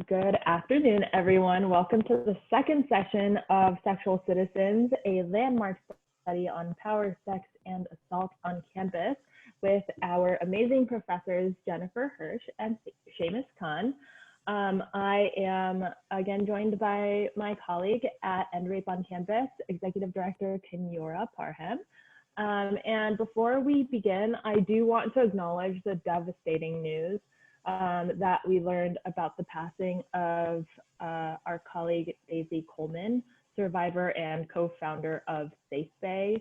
Good afternoon, everyone. Welcome to the second session of Sexual Citizens, a landmark study on power, sex, and assault on campus with our amazing professors, Jennifer Hirsch and Shamus Khan. I am again joined by my colleague at End Rape on Campus, Executive Director Kenyora Parham. And before we begin, I do want to acknowledge the devastating news that we learned about the passing of our colleague Daisy Coleman, survivor and co-founder of Safe Bay.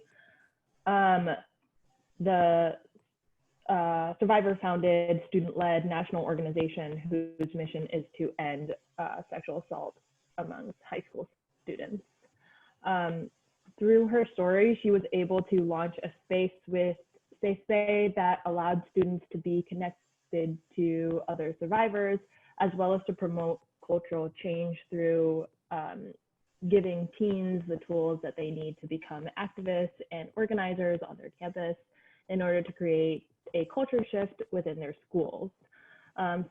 The survivor-founded, student-led national organization whose mission is to end sexual assault among high school students. Through her story, she was able to launch a space with Safe Bay that allowed students to be connected to other survivors, as well as to promote cultural change through giving teens the tools that they need to become activists and organizers on their campus in order to create a culture shift within their schools.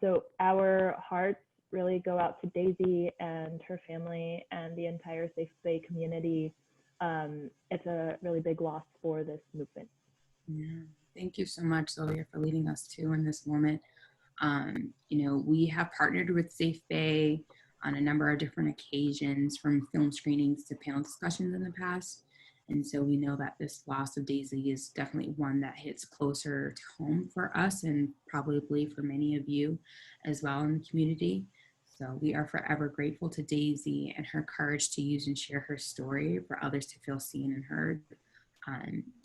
So our hearts really go out to Daisy and her family and the entire Safe Bay community. It's a really big loss for this movement. Yeah. Thank you so much, Sylvia, for leading us too in this moment. We have partnered with Safe Bay on a number of different occasions, from film screenings to panel discussions in the past. And so we know that this loss of Daisy is definitely one that hits closer to home for us and probably for many of you as well in the community. So we are forever grateful to Daisy and her courage to use and share her story for others to feel seen and heard.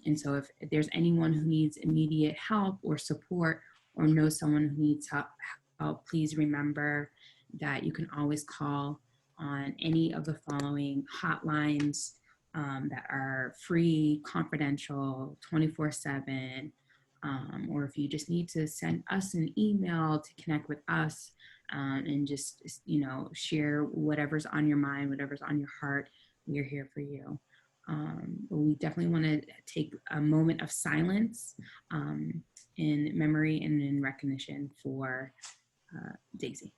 And so if there's anyone who needs immediate help or support or knows someone who needs help, please remember that you can always call on any of the following hotlines that are free, confidential, 24/7, or if you just need to send us an email to connect with us and just, share whatever's on your mind, whatever's on your heart, we are here for you. We definitely want to take a moment of silence in memory and in recognition for Daisy.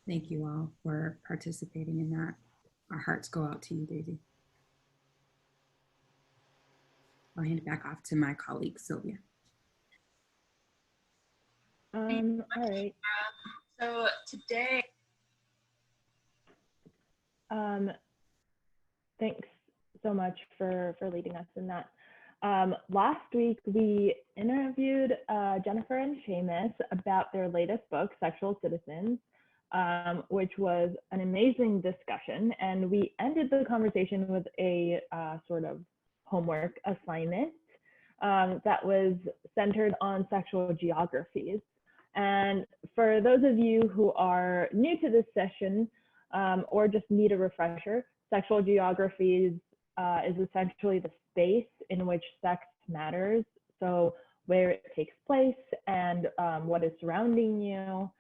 Thank you all for participating in that. Our hearts go out to you, Daisy. I'll hand it back off to my colleague, Sylvia. All right. So today, thanks so much for leading us in that. Last week, we interviewed Jennifer and Shamus about their latest book, Sexual Citizens, which was an amazing discussion. And we ended the conversation with a sort of homework assignment that was centered on sexual geographies. And for those of you who are new to this session or just need a refresher, sexual geographies is essentially the space in which sex matters. So where it takes place and what is surrounding you.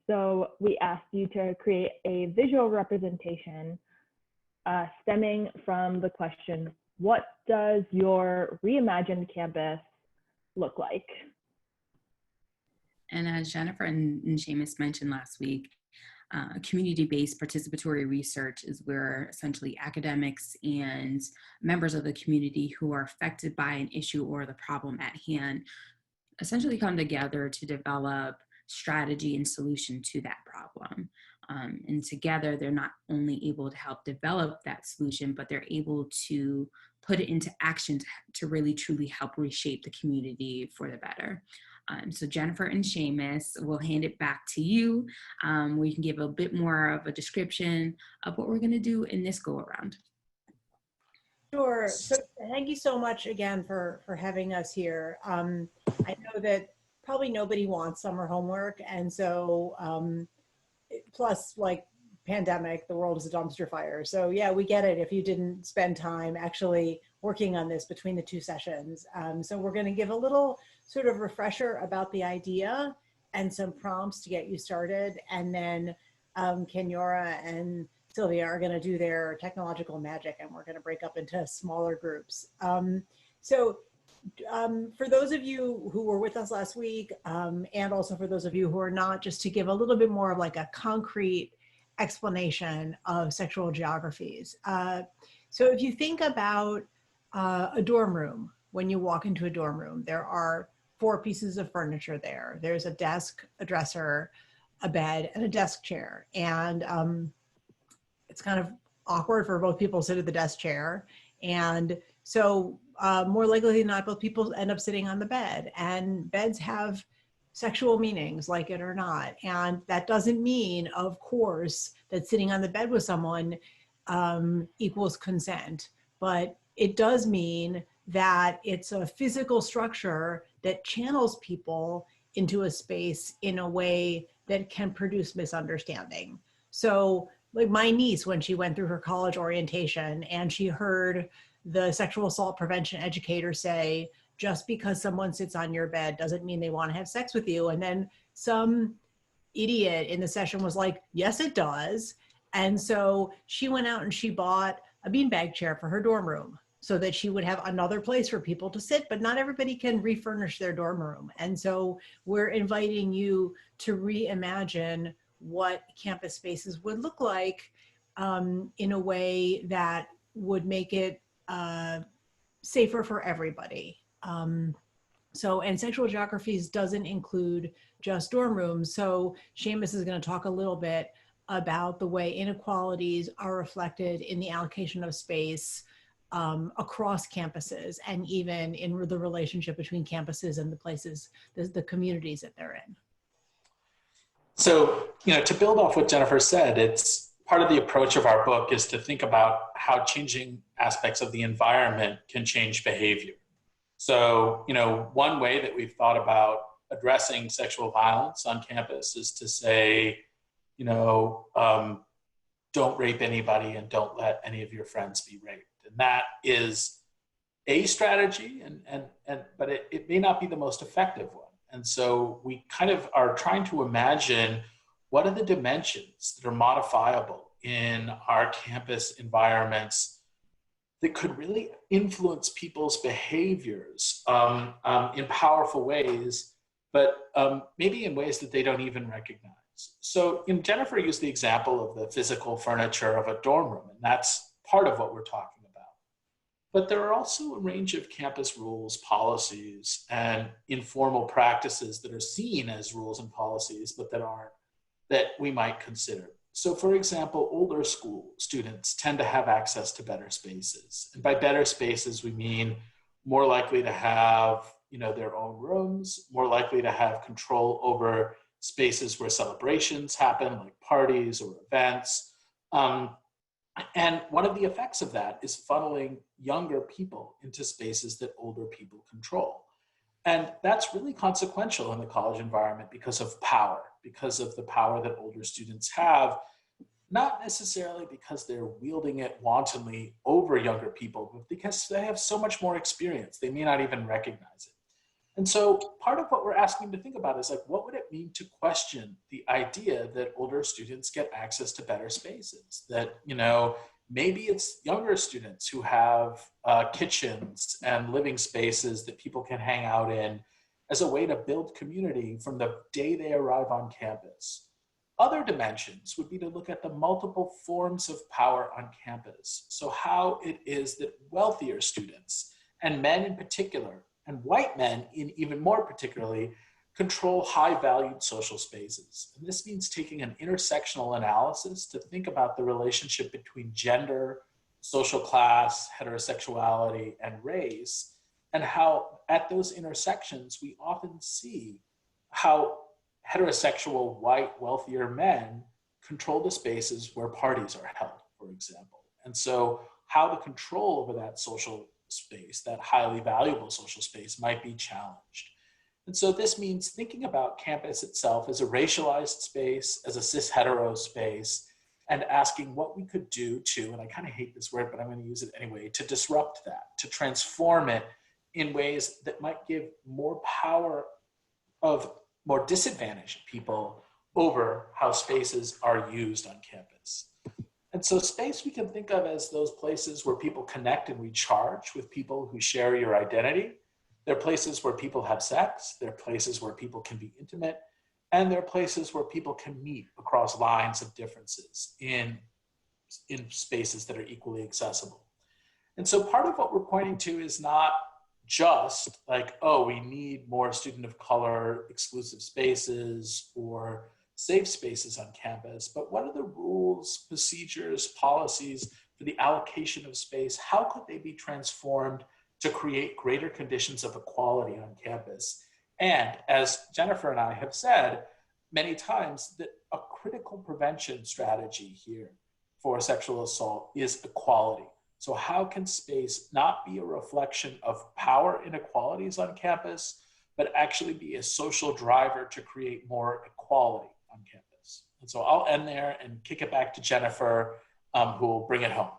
So we asked you to create a visual representation stemming from the question, what does your reimagined campus look like? And as Jennifer and Shamus mentioned last week, community-based participatory research is where essentially academics and members of the community who are affected by an issue or the problem at hand essentially come together to develop strategy and solution to that problem. And together, they're not only able to help develop that solution, but they're able to put it into action to really truly help reshape the community for the better. So Jennifer and Shamus, we'll hand it back to you, where you can give a bit more of a description of what we're going to do in this go around. Sure. So thank you so much again for having us here. I know that probably nobody wants summer homework, and so plus like pandemic, the world is a dumpster fire. So yeah, we get it if you didn't spend time actually working on this between the two sessions. So we're going to give a little sort of refresher about the idea and some prompts to get you started. And then Kenyora and Sylvia are going to do their technological magic, and we're going to break up into smaller groups. For those of you who were with us last week, and also for those of you who are not, just to give a little bit more of like a concrete explanation of sexual geographies. So if you think about a dorm room, when you walk into a dorm room, there are 4 pieces of furniture there. There's a desk, a dresser, a bed, and a desk chair. And it's kind of awkward for both people to sit at the desk chair. And so more likely than not, both people end up sitting on the bed. And beds have sexual meanings, like it or not. And that doesn't mean, of course, that sitting on the bed with someone equals consent. But it does mean that it's a physical structure that channels people into a space in a way that can produce misunderstanding. So like my niece, when she went through her college orientation and she heard the sexual assault prevention educator say, just because someone sits on your bed doesn't mean they want to have sex with you. And then some idiot in the session was like, yes, it does. And so she went out and she bought a beanbag chair for her dorm room so that she would have another place for people to sit, but not everybody can refurnish their dorm room. And so we're inviting you to reimagine what campus spaces would look like in a way that would make it safer for everybody. And sexual geographies doesn't include just dorm rooms. So Shamus is going to talk a little bit about the way inequalities are reflected in the allocation of space across campuses, and even in the relationship between campuses and the places, the communities that they're in. So, to build off what Jennifer said, it's part of the approach of our book is to think about how changing aspects of the environment can change behavior. So, one way that we've thought about addressing sexual violence on campus is to say, don't rape anybody and don't let any of your friends be raped. And that is a strategy, but it may not be the most effective one. And so we kind of are trying to imagine what are the dimensions that are modifiable in our campus environments that could really influence people's behaviors in powerful ways, but maybe in ways that they don't even recognize. So Jennifer used the example of the physical furniture of a dorm room, and that's part of what we're talking about. But there are also a range of campus rules, policies, and informal practices that are seen as rules and policies, but that aren't, that we might consider. So for example, older school students tend to have access to better spaces. And by better spaces, we mean more likely to have, their own rooms, more likely to have control over spaces where celebrations happen, like parties or events. And one of the effects of that is funneling younger people into spaces that older people control. And that's really consequential in the college environment because of power, because of the power that older students have, not necessarily because they're wielding it wantonly over younger people, but because they have so much more experience, they may not even recognize it. And so part of what we're asking to think about is like, what would it mean to question the idea that older students get access to better spaces? That, maybe it's younger students who have kitchens and living spaces that people can hang out in as a way to build community from the day they arrive on campus. Other dimensions would be to look at the multiple forms of power on campus. So how it is that wealthier students, and men in particular, and white men in even more particularly, control high-valued social spaces. And this means taking an intersectional analysis to think about the relationship between gender, social class, heterosexuality, and race, and how at those intersections, we often see how heterosexual, white, wealthier men control the spaces where parties are held, for example. And so how the control over that social space, that highly valuable social space, might be challenged. And so this means thinking about campus itself as a racialized space, as a cis-hetero space, and asking what we could do to, and I kind of hate this word, but I'm going to use it anyway, to disrupt that, to transform it in ways that might give more power of more disadvantaged people over how spaces are used on campus. And so space we can think of as those places where people connect and recharge with people who share your identity. They're places where people have sex. They're places where people can be intimate. And they're places where people can meet across lines of differences in spaces that are equally accessible. And so part of what we're pointing to is not just like, oh, we need more student of color exclusive spaces or safe spaces on campus, but what are the rules, procedures, policies for the allocation of space? How could they be transformed to create greater conditions of equality on campus? And as Jennifer and I have said many times, that a critical prevention strategy here for sexual assault is equality. So how can space not be a reflection of power inequalities on campus, but actually be a social driver to create more equality on campus? And so I'll end there and kick it back to Jennifer, who will bring it home.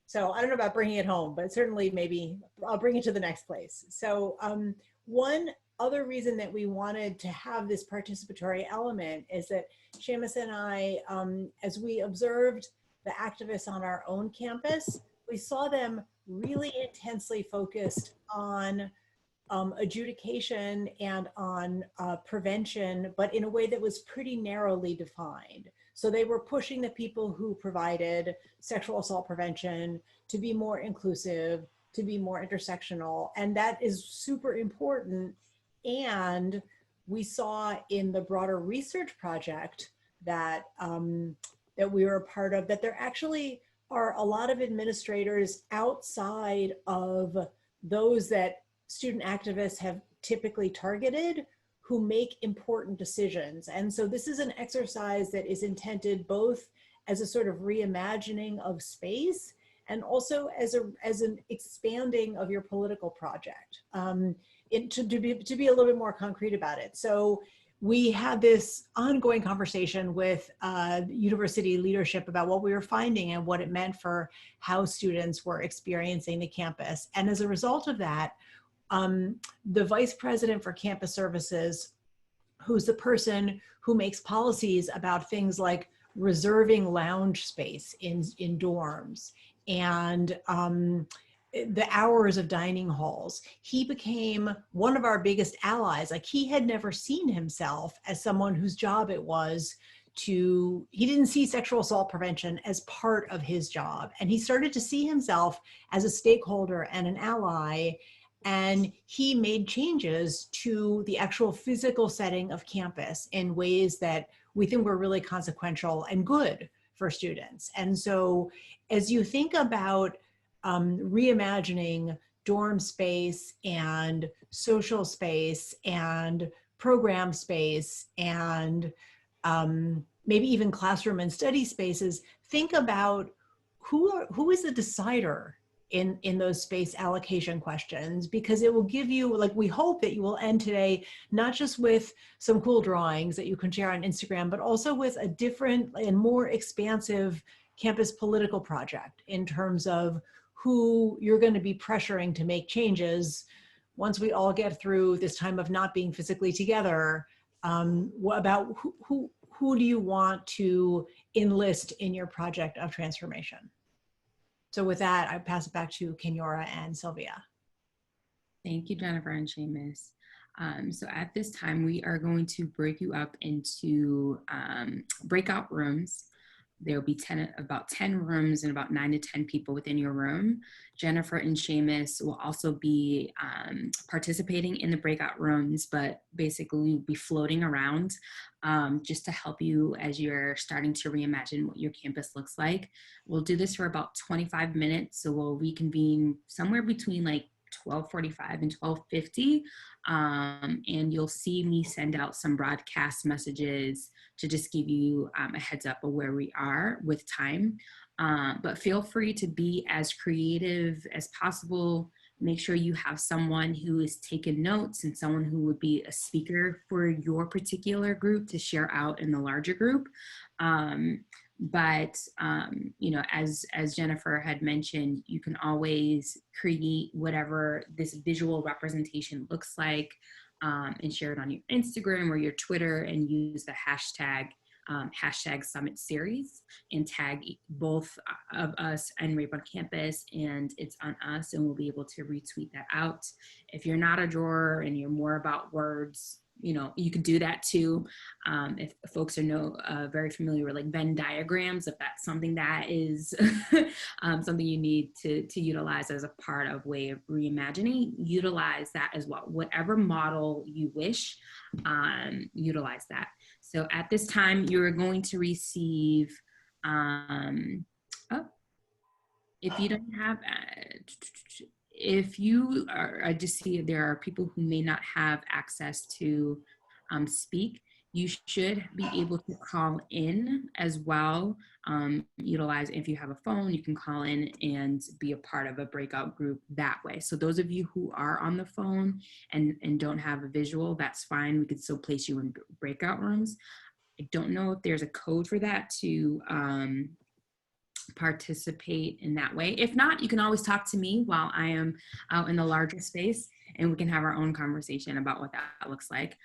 So I don't know about bringing it home, but certainly maybe I'll bring it to the next place. So one other reason that we wanted to have this participatory element is that Shamus and I, as we observed the activists on our own campus, we saw them really intensely focused on adjudication and on prevention, but in a way that was pretty narrowly defined. So they were pushing the people who provided sexual assault prevention to be more inclusive, to be more intersectional, and that is super important. And we saw in the broader research project that that we were a part of, that there actually are a lot of administrators outside of those that student activists have typically targeted who make important decisions. And so this is an exercise that is intended both as a sort of reimagining of space and also as an expanding of your political project, to be a little bit more concrete about it. So we had this ongoing conversation with university leadership about what we were finding and what it meant for how students were experiencing the campus. And as a result of that, the vice president for campus services, who's the person who makes policies about things like reserving lounge space in dorms and the hours of dining halls, he became one of our biggest allies. Like, he had never seen himself as someone whose job it was he didn't see sexual assault prevention as part of his job. And he started to see himself as a stakeholder and an ally. And he made changes to the actual physical setting of campus in ways that we think were really consequential and good for students. And so as you think about reimagining dorm space and social space and program space and maybe even classroom and study spaces, think about who is the decider in those space allocation questions, because it will give you, like, we hope that you will end today not just with some cool drawings that you can share on Instagram, but also with a different and more expansive campus political project in terms of who you're going to be pressuring to make changes once we all get through this time of not being physically together. About who do you want to enlist in your project of transformation? So with that, I pass it back to Kenyora and Sylvia. Thank you, Jennifer and Shamus. So at this time, we are going to break you up into breakout rooms. There will be about 10 rooms and about 9 to 10 people within your room. Jennifer and Shamus will also be participating in the breakout rooms, but basically we'll be floating around just to help you as you're starting to reimagine what your campus looks like. We'll do this for about 25 minutes, so we'll reconvene somewhere between like 12:45 and 12:50, and you'll see me send out some broadcast messages to just give you a heads up of where we are with time. But feel free to be as creative as possible make sure you have someone who is taking notes and someone who would be a speaker for your particular group to share out in the larger group. You know, as Jennifer had mentioned, you can always create whatever this visual representation looks like and share it on your Instagram or your Twitter and use the hashtag Summit Series and tag both of us and Rape on Campus, and it's on us, and we'll be able to retweet that out. If you're not a drawer and you're more about words, you know, you could do that too. If folks are very familiar with like Venn diagrams, if that's something that is something you need to utilize as a part of way of reimagining, utilize that as well. Whatever model you wish, utilize that. So at this time, you're going to receive, if you don't have, if you are, I just see there are people who may not have access to speak. You should be able to call in as well. Utilize, if you have a phone, you can call in and be a part of a breakout group that way. So those of you who are on the phone and don't have a visual, that's fine. We could still place you in breakout rooms. I don't know if there's a code for that to participate in that way. If not, you can always talk to me while I am out in the larger space, and we can have our own conversation about what that looks like.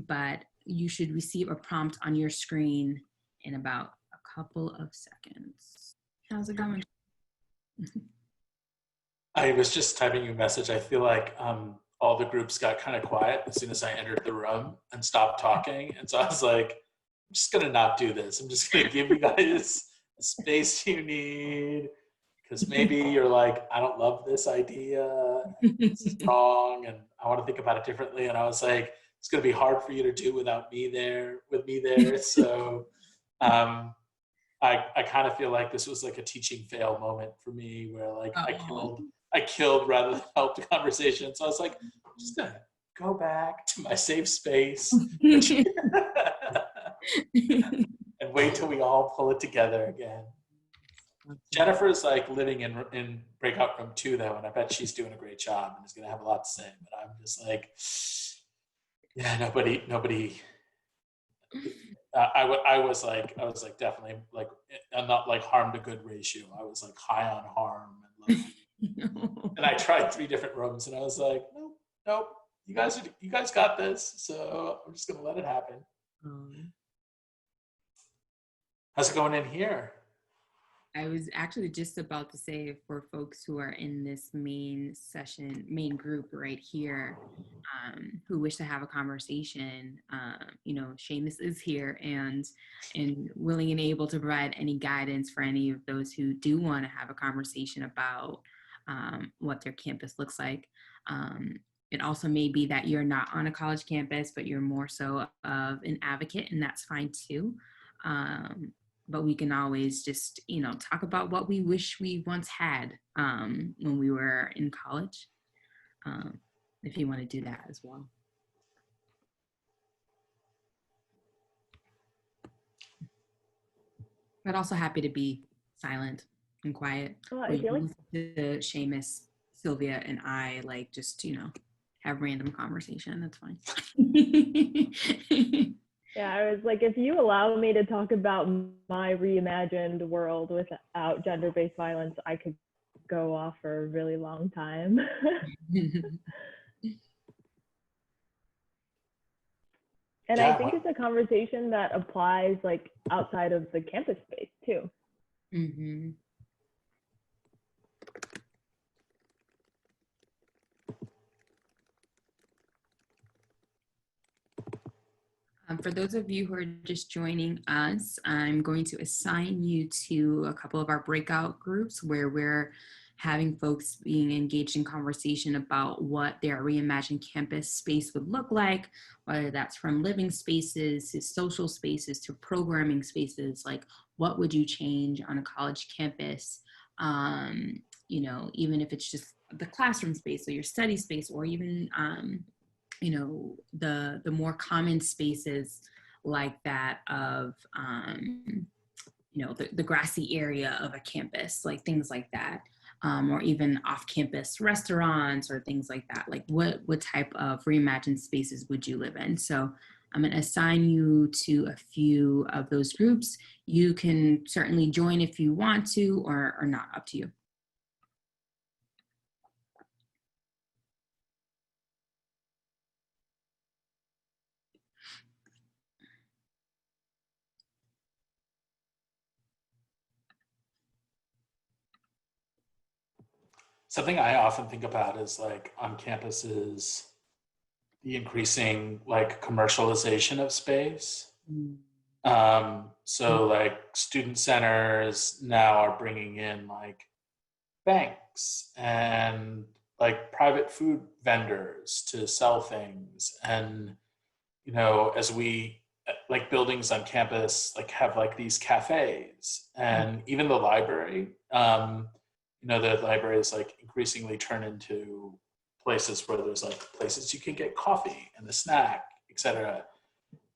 But you should receive a prompt on your screen in about a couple of seconds. How's it going? I was just typing you a message. I feel like all the groups got kind of quiet as soon as I entered the room and stopped talking. And so I was like, I'm just going to not do this. I'm just going to give you guys the space you need, because maybe you're like, I don't love this idea. It's wrong. And I want to think about it differently. And I was like, it's going to be hard for you to do without me there, with me there. So I kind of feel like this was like a teaching fail moment for me, where like I killed rather than helped the conversation. So I was like, I'm just going to go back to my safe space and wait till we all pull it together again. Jennifer's like living in breakout room 2 though, and I bet she's doing a great job and is going to have a lot to say. But I'm just like, yeah, nobody. I was like definitely like, I'm not like harm to good ratio. I was like high on harm, and like, and I tried 3 different rooms, and I was like, nope, you guys got this. So I'm just gonna let it happen. How's it going in here? I was actually just about to say, for folks who are in this main group right here, who wish to have a conversation, you know, Shamus is here and willing and able to provide any guidance for any of those who do want to have a conversation about what their campus looks like. It also may be that you're not on a college campus, but you're more so of an advocate, and that's fine too. But we can always just, you know, talk about what we wish we once had when we were in college, if you want to do that as well. But also happy to be silent and quiet. Well, I feel like the Shamus, Sylvia, and I like just, you know, have random conversation. That's fine. yeah, I was like, if you allow me to talk about my reimagined world without gender-based violence, I could go off for a really long time. And yeah. I think it's a conversation that applies like outside of the campus space too. Mm-hmm. For those of you who are just joining us, I'm going to assign you to a couple of our breakout groups where we're having folks being engaged in conversation about what their reimagined campus space would look like, whether that's from living spaces to social spaces to programming spaces. Like, what would you change on a college campus? You know, even if it's just the classroom space or your study space, or even you know, the more common spaces like that of, you know, the grassy area of a campus, like things like that. or even off-campus restaurants or things like that? Like what type of reimagined spaces would you live in? So I'm going to assign you to a few of those groups. You can certainly join if you want to or not, up to you. Something I often think about is like on campuses, the increasing like commercialization of space. So like student centers now are bringing in like banks and like private food vendors to sell things. And, you know, as we like buildings on campus, like have like these cafes and even the library, you know, the library is like increasingly turned into places where there's like places you can get coffee and a snack, etc.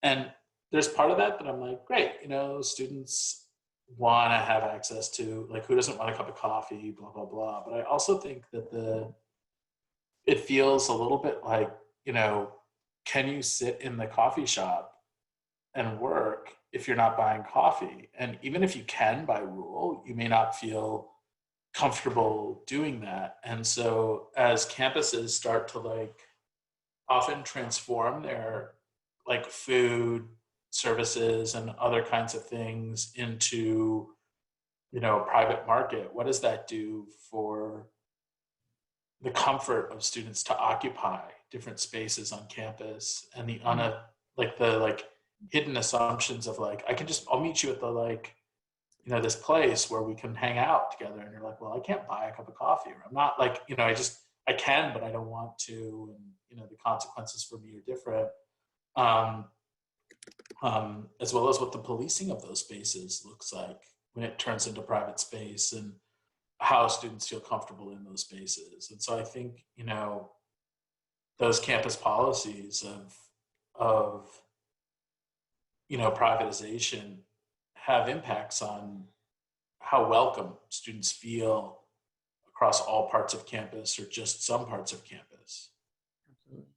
And there's part of that I'm like, great, you know, students want to have access to, like, who doesn't want a cup of coffee, blah, blah, blah. But I also think that it feels a little bit like, you know, can you sit in the coffee shop and work if you're not buying coffee? And even if you can by rule, you may not feel comfortable doing that. And so as campuses start to like often transform their like food services and other kinds of things into, you know, a private market, what does that do for the comfort of students to occupy different spaces on campus and the hidden assumptions of like, I'll meet you at the like, you know, this place where we can hang out together. And you're like, well, I can't buy a cup of coffee, or I'm not like, you know, I can, but I don't want to. And, you know, the consequences for me are different. As well as what the policing of those spaces looks like when it turns into private space and how students feel comfortable in those spaces. And so I think, you know, those campus policies of you know, privatization have impacts on how welcome students feel across all parts of campus or just some parts of campus. Absolutely.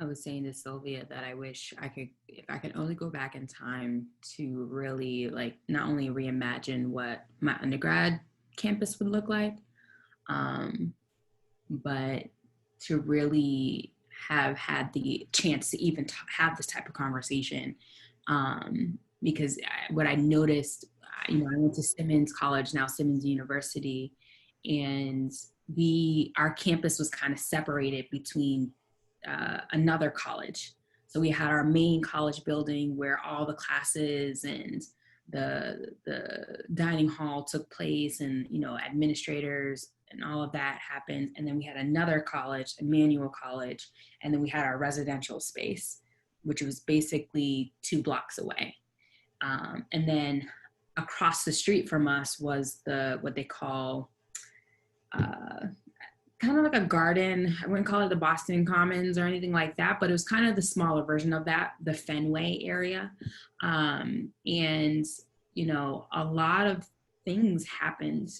I was saying to Sylvia that I wish if I could only go back in time to really like not only reimagine what my undergrad campus would look like, but to really have had the chance to even have this type of conversation. Because what I noticed, you know, I went to Simmons College, now Simmons University, and our campus was kind of separated between another college. So we had our main college building where all the classes and the dining hall took place, and, you know, administrators and all of that happened. And then we had another college, Emmanuel College, and then we had our residential space, which was basically 2 blocks away. And then across the street from us was what they call kind of like a garden. I wouldn't call it the Boston Commons or anything like that, but it was kind of the smaller version of that, the Fenway area. And, you know, a lot of things happened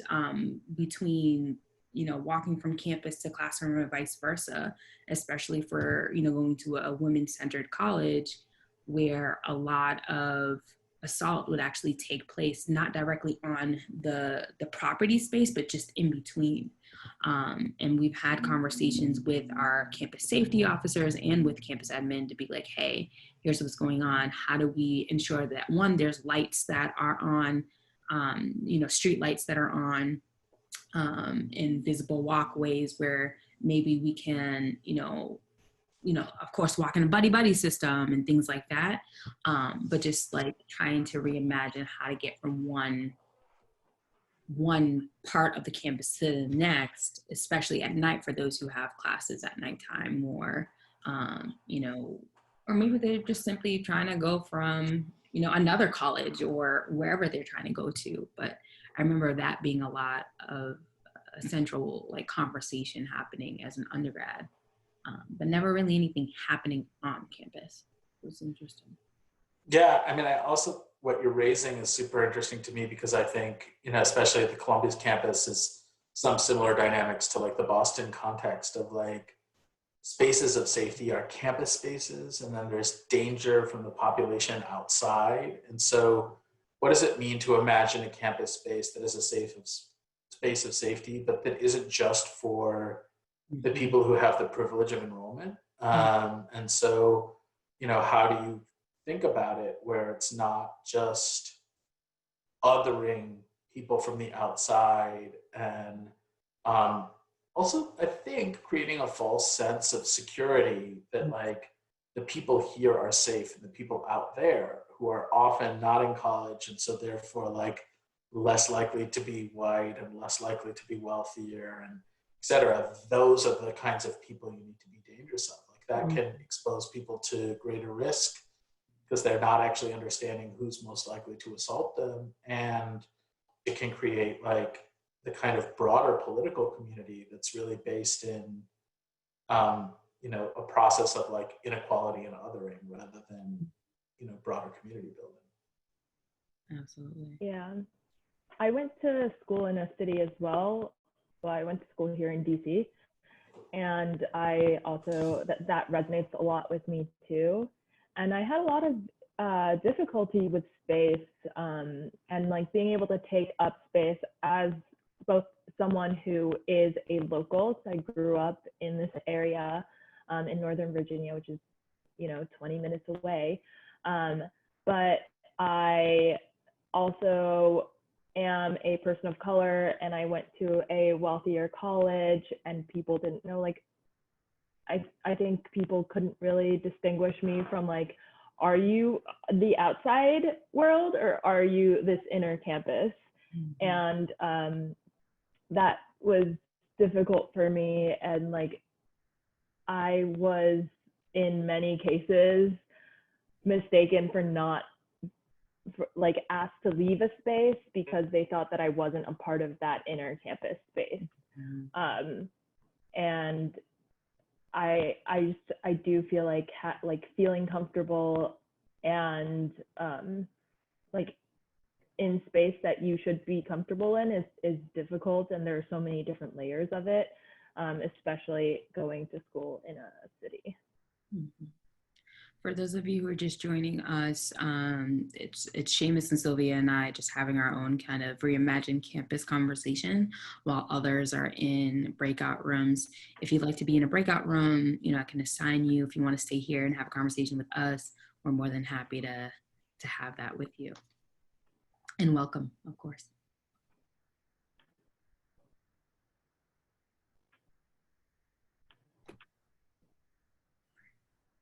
between, you know, walking from campus to classroom and vice versa, especially for, you know, going to a women-centered college where a lot of assault would actually take place, not directly on the property space, but just in between. And we've had conversations with our campus safety officers and with campus admin to be like, hey, here's what's going on. How do we ensure that, one, there's lights that are on, you know, street lights that are on, invisible walkways where maybe we can, you know, of course, walk in a buddy system and things like that. But just like trying to reimagine how to get from one part of the campus to the next, especially at night for those who have classes at nighttime, or, you know, or maybe they're just simply trying to go from, you know, another college or wherever they're trying to go to. But I remember that being a lot of a central like conversation happening as an undergrad. But never really anything happening on campus. It was interesting. Yeah, I mean, what you're raising is super interesting to me because I think, you know, especially at the Columbia's campus is some similar dynamics to like the Boston context of like spaces of safety are campus spaces, and then there's danger from the population outside. And so what does it mean to imagine a campus space that is a space of safety, but that isn't just for the people who have the privilege of enrollment? And so, you know, how do you think about it where it's not just othering people from the outside, and also, I think creating a false sense of security that like the people here are safe and the people out there who are often not in college and so therefore like less likely to be white and less likely to be wealthier and et cetera. Those are the kinds of people you need to be dangerous of. Like that can expose people to greater risk because they're not actually understanding who's most likely to assault them. And it can create like the kind of broader political community that's really based in, you know, a process of like inequality and othering rather than, you know, broader community building. Absolutely. Yeah. I went to school in a city as well. So I went to school here in DC. And I also, that resonates a lot with me too. And I had a lot of difficulty with space and like being able to take up space as both someone who is a local. So I grew up in this area in Northern Virginia, which is, you know, 20 minutes away. But I also am a person of color, and I went to a wealthier college, and people didn't know, like, I think people couldn't really distinguish me from like, are you the outside world or are you this inner campus? And that was difficult for me. And like, I was in many cases mistaken for not like asked to leave a space because they thought that I wasn't a part of that inner campus space. And I do feel like feeling comfortable and like in space that you should be comfortable in is difficult, and there are so many different layers of it, especially going to school in a city. For those of you who are just joining us, it's Shamus and Sylvia and I just having our own kind of reimagined campus conversation while others are in breakout rooms. If you'd like to be in a breakout room, you know, I can assign you. If you want to stay here and have a conversation with us, we're more than happy to have that with you. And welcome, of course.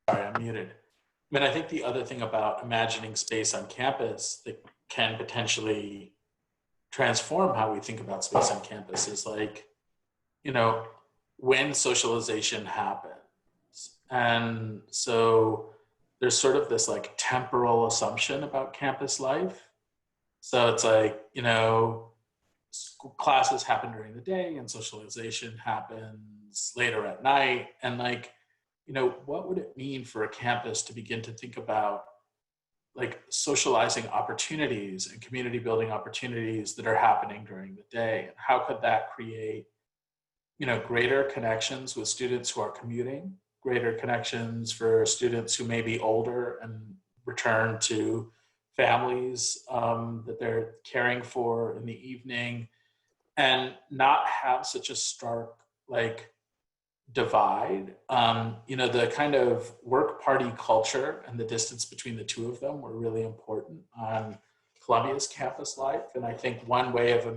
Sorry, I'm muted. I mean, I think the other thing about imagining space on campus that can potentially transform how we think about space on campus is like, you know, when socialization happens. And so there's sort of this like temporal assumption about campus life. So it's like, you know, classes happen during the day and socialization happens later at night. And like, you know, what would it mean for a campus to begin to think about like socializing opportunities and community building opportunities that are happening during the day? And how could that create, you know, greater connections with students who are commuting, greater connections for students who may be older and return to families that they're caring for in the evening, and not have such a stark like divide. You know, the kind of work party culture and the distance between the two of them were really important on Columbia's campus life. And I think one way of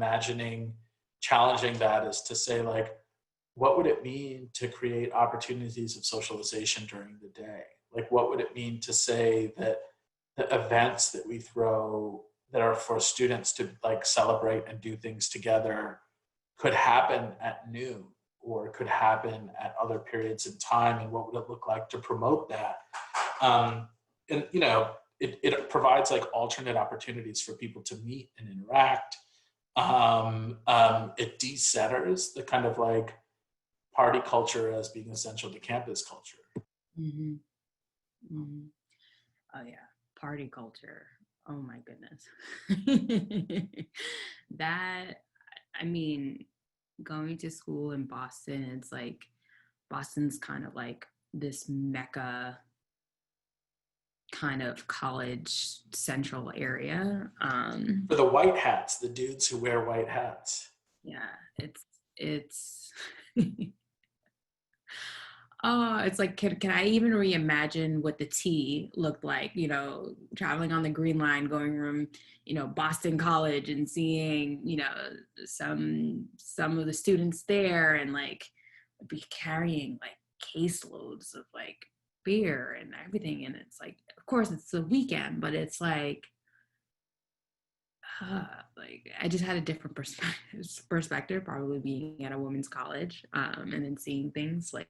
challenging that is to say like, what would it mean to create opportunities of socialization during the day? Like, what would it mean to say that the events that we throw that are for students to like celebrate and do things together could happen at noon or could happen at other periods in time, and what would it look like to promote that? And you know, it provides like alternate opportunities for people to meet and interact. It de-centers the kind of like party culture as being essential to campus culture. Mm-hmm. Mm-hmm. Oh yeah, party culture. Oh my goodness. That, I mean, going to school in Boston, it's like Boston's kind of like this mecca kind of college central area. For the white hats, the dudes who wear white hats. Yeah, it's oh, it's like, can I even reimagine what the T looked like, you know, traveling on the Green Line, going from, you know, Boston College and seeing, you know, some of the students there, and like be carrying like caseloads of like beer and everything. And it's like, of course it's the weekend, but it's like I just had a different perspective probably being at a women's college, and then seeing things like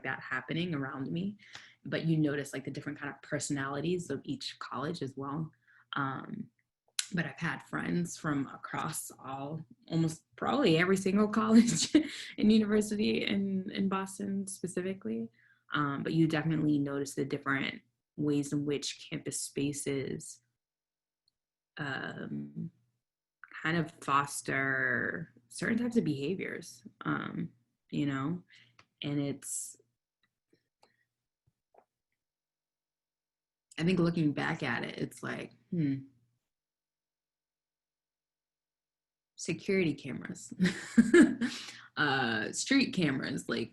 that happening around me. But you notice like the different kind of personalities of each college as well. But I've had friends from across almost probably every single college and university in Boston specifically. But you definitely notice the different ways in which campus spaces kind of foster certain types of behaviors, you know, and it's, I think looking back at it, it's like, security cameras, street cameras, like,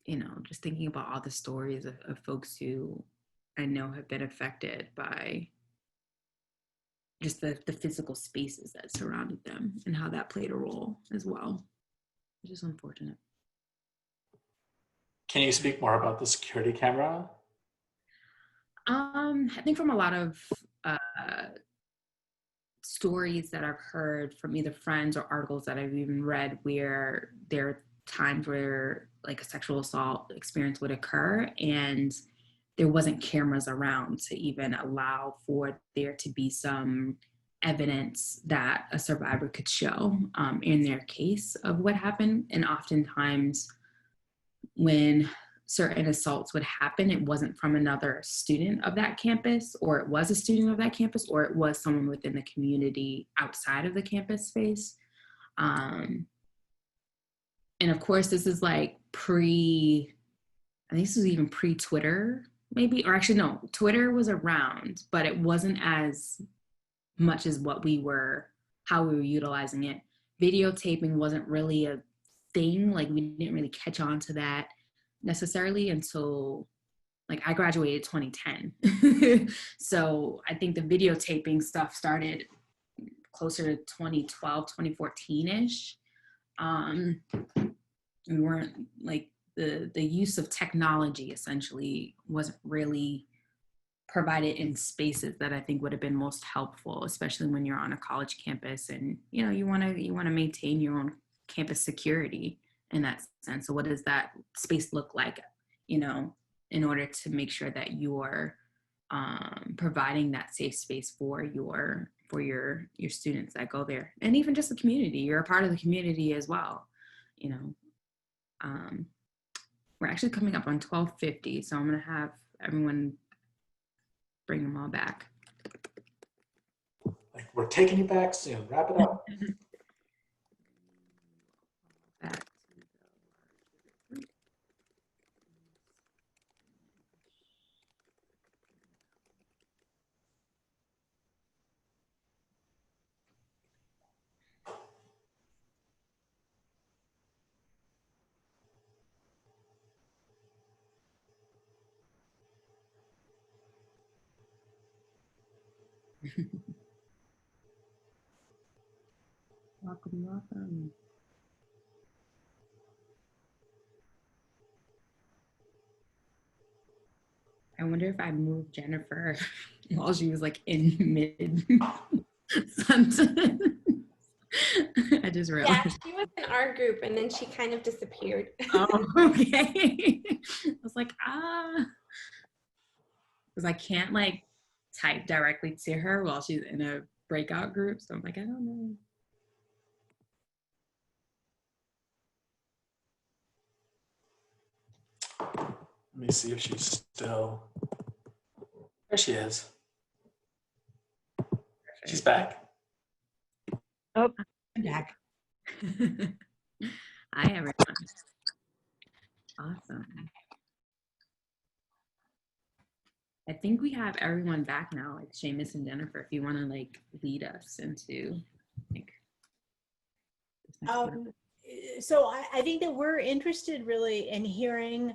you know, just thinking about all the stories of folks who I know have been affected by just the physical spaces that surrounded them and how that played a role as well. It's just unfortunate. Can you speak more about the security camera? I think from a lot of stories that I've heard from either friends or articles that I've even read, where there are times where like a sexual assault experience would occur and there wasn't cameras around to even allow for there to be some evidence that a survivor could show in their case of what happened. And oftentimes when certain assaults would happen, it wasn't from another student of that campus, or it was a student of that campus, or it was someone within the community outside of the campus space. And of course, this is like I think this was even pre-Twitter, maybe, or actually no, Twitter was around, but it wasn't as much as how we were utilizing it. Videotaping wasn't really a thing. Like we didn't really catch on to that necessarily until like I graduated 2010. So I think the videotaping stuff started closer to 2012, 2014-ish. We weren't like, the use of technology essentially wasn't really provided in spaces that I think would have been most helpful, especially when you're on a college campus and, you know, you want to maintain your own campus security in that sense. So what does that space look like, you know, in order to make sure that you're providing that safe space for your students that go there, and even just the community. You're a part of the community as well, you know. We're actually coming up on 12:50, so I'm gonna have everyone bring them all back. Like, we're taking you back soon. Wrap it up. Back welcome. I wonder if I moved Jennifer while she was like in mid sentence. I just realized. Yeah, she was in our group and then she kind of disappeared. Oh, okay. I was like, because I can't like type directly to her while she's in a breakout group. So I'm like, I don't know. Let me see if she's still. There she is. She's back. Oh, I'm back. Hi, everyone. Awesome. I think we have everyone back now, like Shamus and Jennifer, if you want to like lead us into like this next part. So I think that we're interested really in hearing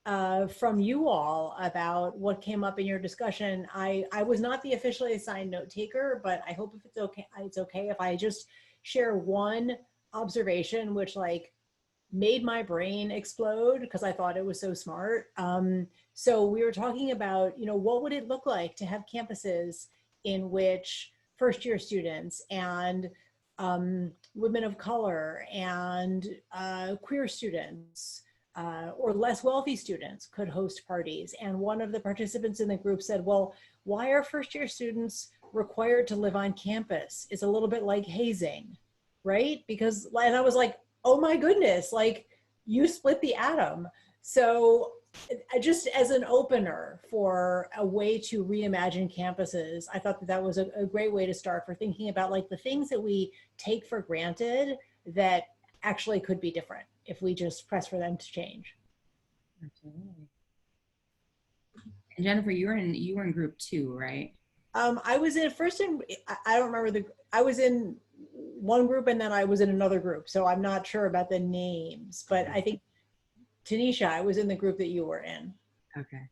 from you all about what came up in your discussion. I was not the officially assigned note taker, but I hope if it's okay if I just share one observation which like made my brain explode because I thought it was so smart. So we were talking about, you know, what would it look like to have campuses in which first-year students and women of color and queer students or less wealthy students could host parties. And one of the participants in the group said, well, why are first-year students required to live on campus? It's a little bit like hazing, right? Because, and I was like, oh my goodness, like you split the atom. So just as an opener for a way to reimagine campuses, I thought that that was a great way to start for thinking about like the things that we take for granted that actually could be different if we just press for them to change. Absolutely. And Jennifer, you were in group 2, right? I was in I don't remember I was in one group and then I was in another group. So I'm not sure about the names, but I think Tanisha, I was in the group that you were in. Okay.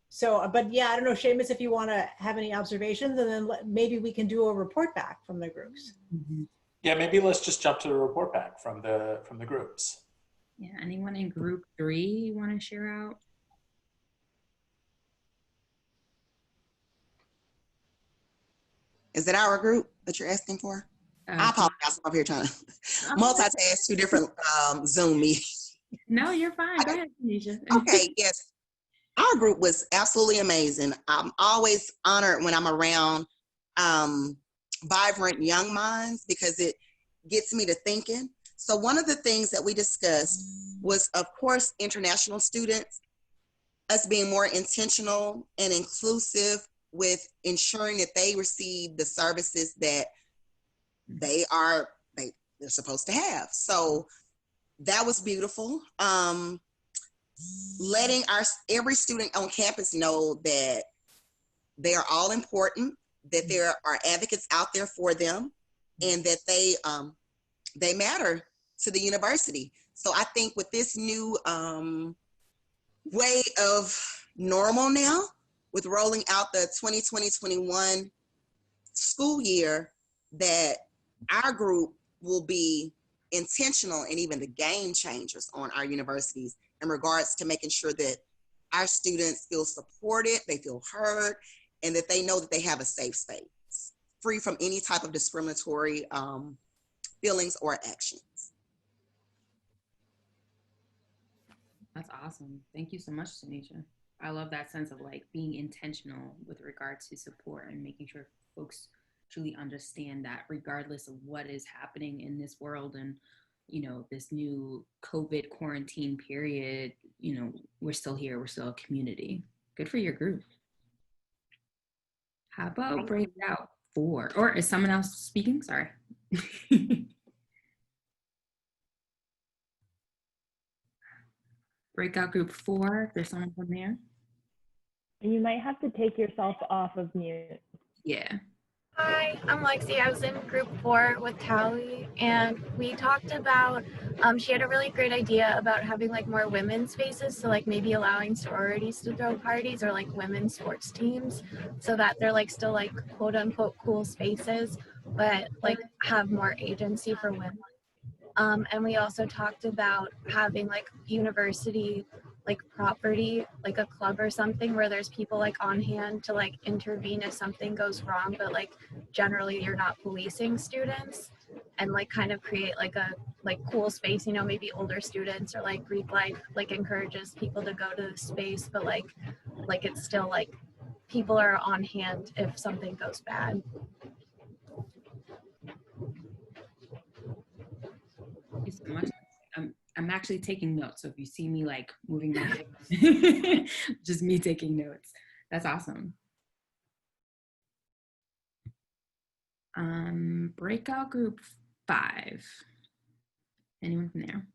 So, but yeah, I don't know, Shamus, if you want to have any observations and then maybe we can do a report back from the groups. Mm-hmm. Yeah, maybe let's just jump to the report back from the groups. Yeah, anyone in group 3 want to share out? Is it our group that you're asking for? I apologize. I'm up here trying to multitask 2 different Zoom meetings. No, you're fine. Go ahead, Tanisha. Okay, yes. Our group was absolutely amazing. I'm always honored when I'm around vibrant young minds because it gets me to thinking. So one of the things that we discussed was, of course, international students, us being more intentional and inclusive with ensuring that they receive the services that they're supposed to have. So that was beautiful. Letting every student on campus know that they are all important, that there are advocates out there for them, and that they matter to the university. So I think with this new way of normal now, with rolling out the 2020-21 school year, that our group will be intentional and even the game changers on our universities in regards to making sure that our students feel supported, they feel heard, and that they know that they have a safe space, free from any type of discriminatory feelings or actions. That's awesome. Thank you so much, Tanisha. I love that sense of like being intentional with regards to support and making sure folks truly understand that regardless of what is happening in this world and, you know, this new COVID quarantine period, you know, we're still here, we're still a community. Good for your group. How about Breakout 4? Or is someone else speaking? Sorry. Breakout group 4, if there's someone from there. And you might have to take yourself off of mute. Yeah. Hi, I'm Lexi. I was in group 4 with Callie, and we talked about, she had a really great idea about having like more women's spaces, so like maybe allowing sororities to throw parties or like women's sports teams so that they're like still like quote unquote cool spaces, but like have more agency for women. And we also talked about having like university like property, like a club or something where there's people like on hand to like intervene if something goes wrong, but like generally you're not policing students, and like kind of create like a like cool space, you know, maybe older students or like Greek life like encourages people to go to the space, but like it's still like people are on hand if something goes bad. Thank you so much. I'm actually taking notes, so if you see me like moving my head, just me taking notes. That's awesome. Breakout group 5. Anyone from there?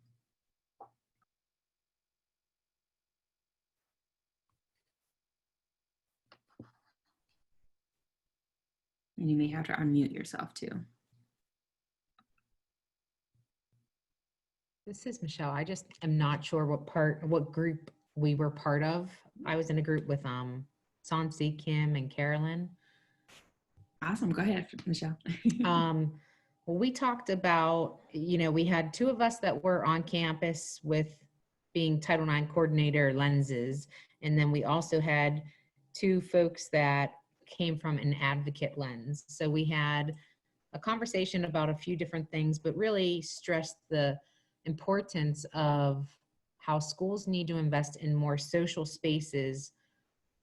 And you may have to unmute yourself too. This is Michelle. I just am not sure what group we were part of. I was in a group with Sansi, Kim, and Carolyn. Awesome. Go ahead, Michelle. Well, we talked about, we had 2 of us that were on campus with being Title IX coordinator lenses. And then we also had 2 folks that came from an advocate lens. So we had a conversation about a few different things, but really stressed the importance of how schools need to invest in more social spaces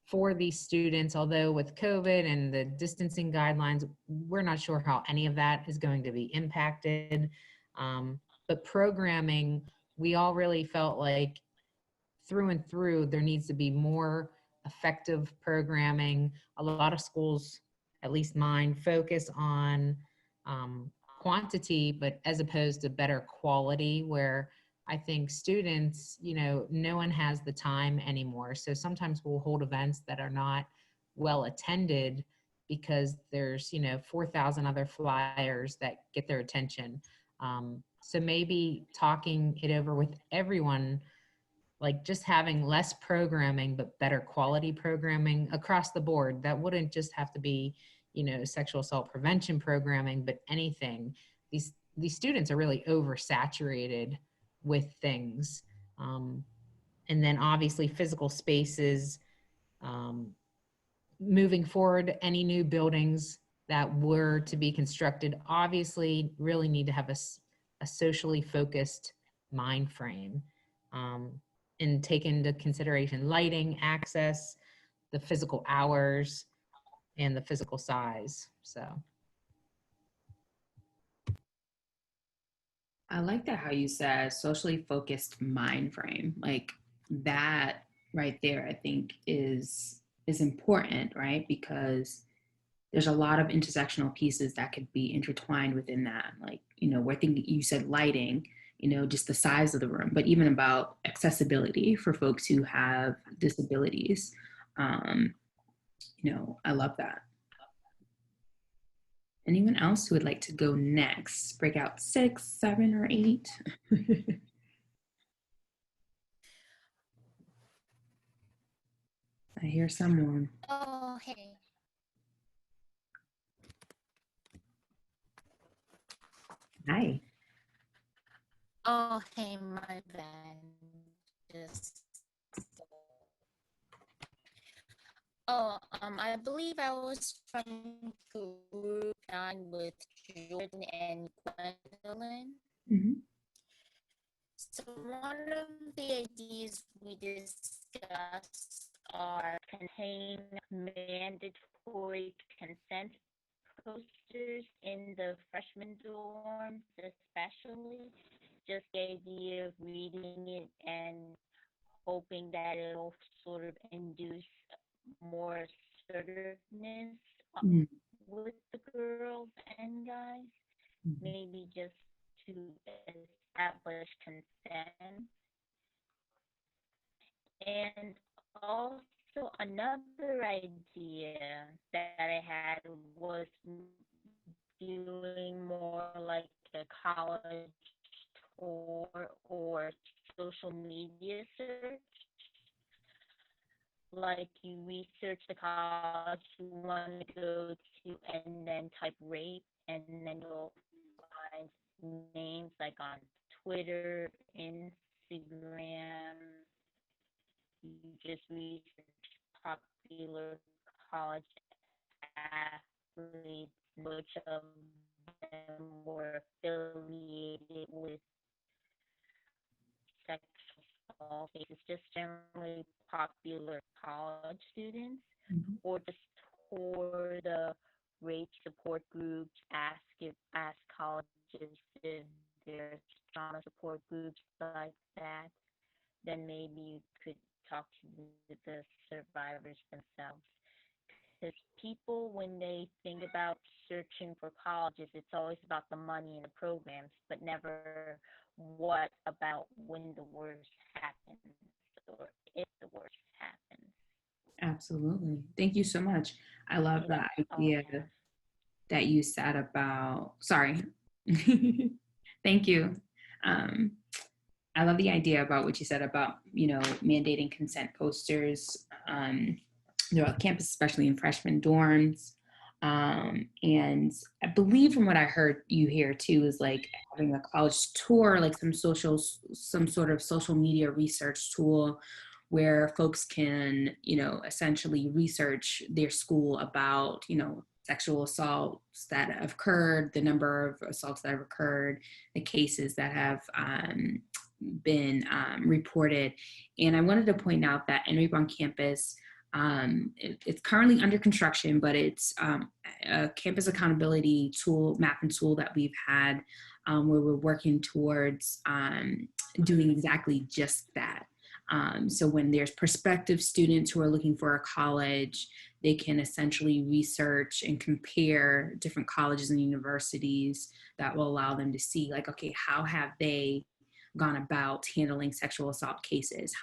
for these students. Although with COVID and the distancing guidelines, we're not sure how any of that is going to be impacted. But programming, we all really felt like through and through, there needs to be more effective programming. A lot of schools, at least mine, focus on quantity, but as opposed to better quality, where I think students, no one has the time anymore. So sometimes we'll hold events that are not well attended because there's, 4,000 other flyers that get their attention. So maybe talking it over with everyone, like just having less programming, but better quality programming across the board. That wouldn't just have to be, sexual assault prevention programming, but anything. These students are really oversaturated with things. And then obviously physical spaces, moving forward, any new buildings that were to be constructed, obviously really need to have a socially focused mind frame, and take into consideration lighting, access, the physical hours, and the physical size. So. I like that how you said socially focused mind frame. Like that right there, I think is important, right? Because there's a lot of intersectional pieces that could be intertwined within that. Like, we're thinking, you said lighting, just the size of the room, but even about accessibility for folks who have disabilities. I love that. Anyone else who would like to go next? Breakout 6, 7, or 8? I hear someone. Oh, hey. Hi. Oh, hey, my bad. Just. I believe I was from group 9 with Jordan and Gwendolyn. Mm-hmm. So one of the ideas we discussed are contain mandatory consent posters in the freshman dorms, especially. Just the idea of reading it and hoping that it'll sort of induce more assertiveness with the girls and guys, maybe just to establish consent. And also another idea that I had was doing more like a college tour or social media search. Like you research the college you want to go to and then type rape, and then you'll find names like on Twitter, Instagram. You just research popular college athletes, which of them were affiliated with sexual assault cases, just generally popular college students, or just tour the rape support groups, ask colleges if there's trauma support groups like that. Then maybe you could talk to the survivors themselves. because people, when they think about searching for colleges, it's always about the money and the programs, but never what about when the worst happens or if the worst happens. Absolutely. Thank you so much. I love that idea that you said about, sorry. Thank you. I love the idea about what you said about, mandating consent posters throughout campus, especially in freshman dorms. And I believe from what I heard you here too is like having a college tour, like some sort of social media research tool where folks can, essentially research their school about, sexual assaults that have occurred, the number of assaults that have occurred, the cases that have been reported. And I wanted to point out that NREAP on campus, it's currently under construction, but it's a campus accountability tool, mapping tool that we've had where we're working towards doing exactly just that. So when there's prospective students who are looking for a college, they can essentially research and compare different colleges and universities that will allow them to see, like, okay, how have they gone about handling sexual assault cases?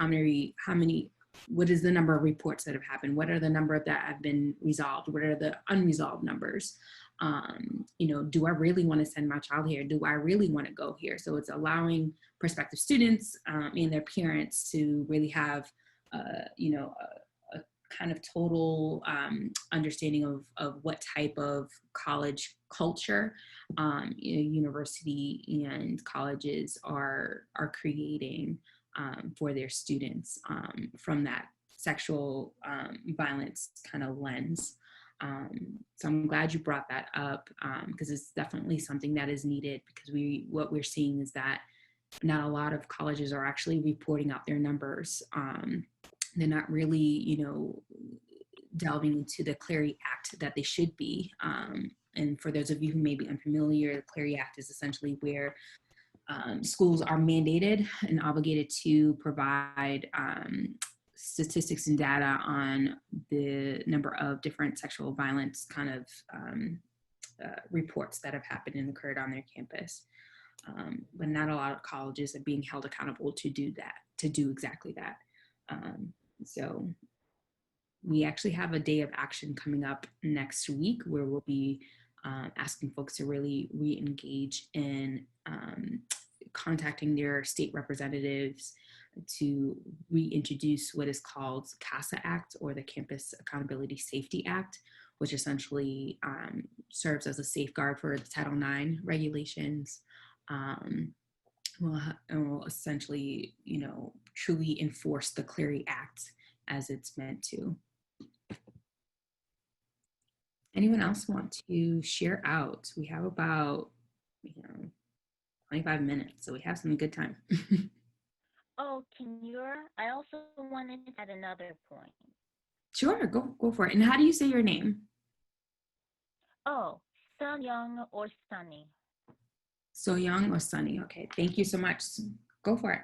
What is the number of reports that have happened? What are the number that have been resolved? What are the unresolved numbers? Do I really want to send my child here? Do I really want to go here? So it's allowing prospective students and their parents to really have, a kind of total understanding of what type of college culture university and colleges are creating for their students from that sexual violence kind of lens. So I'm glad you brought that up because it's definitely something that is needed, because what we're seeing is that not a lot of colleges are actually reporting out their numbers. They're not really, delving into the Clery Act that they should be. And for those of you who may be unfamiliar, the Clery Act is essentially where schools are mandated and obligated to provide statistics and data on the number of different sexual violence kind of reports that have happened and occurred on their campus. But not a lot of colleges are being held accountable to do exactly that. So we actually have a day of action coming up next week where we'll be asking folks to really re-engage in contacting their state representatives to reintroduce what is called CASA Act, or the Campus Accountability Safety Act, which essentially serves as a safeguard for the Title IX regulations. Will essentially, truly enforce the Clery Act as it's meant to. Anyone else want to share out? We have about, 25 minutes, so we have some good time. Oh, I also wanted to add another point. Sure, go for it. And how do you say your name? Oh, Sun Young or Sunny. So Young or Sunny. Okay, thank you so much. Go for it.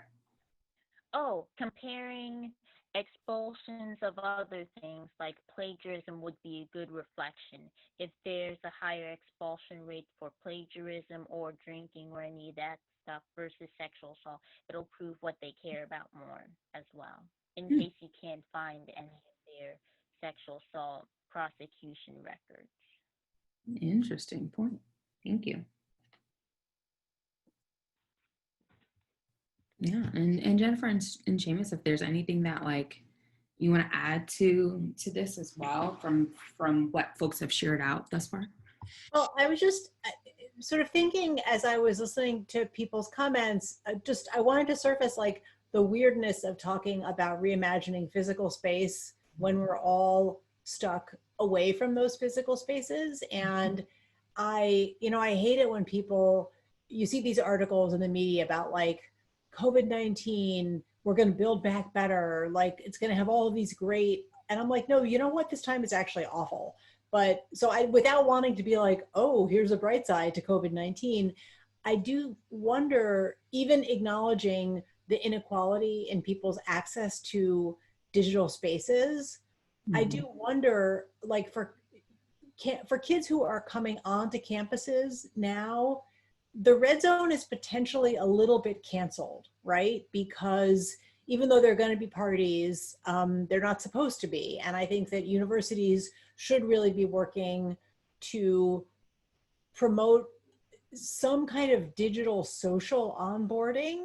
Oh, comparing expulsions of other things like plagiarism would be a good reflection. If there's a higher expulsion rate for plagiarism or drinking or any of that stuff versus sexual assault, it'll prove what they care about more as well, in case you can't find any of their sexual assault prosecution records. Interesting point. Thank you. Yeah, and Jennifer and Shamus, if there's anything that you want to add to this as well from what folks have shared out thus far. Well, I was just sort of thinking as I was listening to people's comments, I wanted to surface the weirdness of talking about reimagining physical space when we're all stuck away from those physical spaces. And I hate it when you see these articles in the media about COVID-19, we're going to build back better. It's going to have all of these great, and I'm like, no, you know what? This time is actually awful. But so without wanting to be oh, here's a bright side to COVID-19, I do wonder, even acknowledging the inequality in people's access to digital spaces, I do wonder, like for kids who are coming onto campuses now, the red zone is potentially a little bit canceled, right? Because even though they're going to be parties, they're not supposed to be. And I think that universities should really be working to promote some kind of digital social onboarding.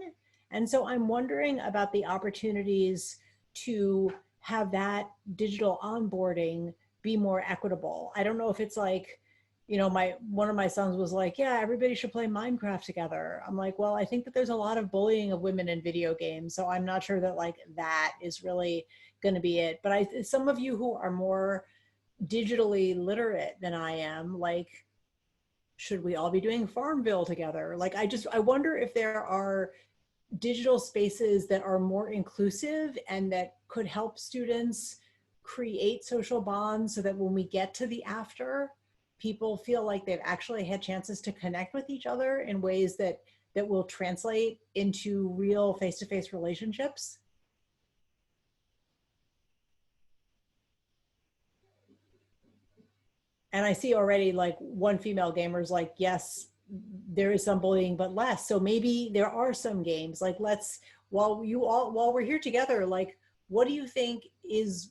And so I'm wondering about the opportunities to have that digital onboarding be more equitable. I don't know if it's like, you know, one of my sons was like, yeah, everybody should play Minecraft together. I'm like, well, I think that there's a lot of bullying of women in video games. So I'm not sure that like that is really going to be it. But some of you who are more digitally literate than I am, like, should we all be doing Farmville together? Like, I wonder if there are digital spaces that are more inclusive and that could help students create social bonds so that when we get to the after, people feel like they've actually had chances to connect with each other in ways that will translate into real face-to-face relationships. And I see already like one female gamer's like, yes, there is some bullying, but less. So maybe there are some games like while we're here together, like, what do you think is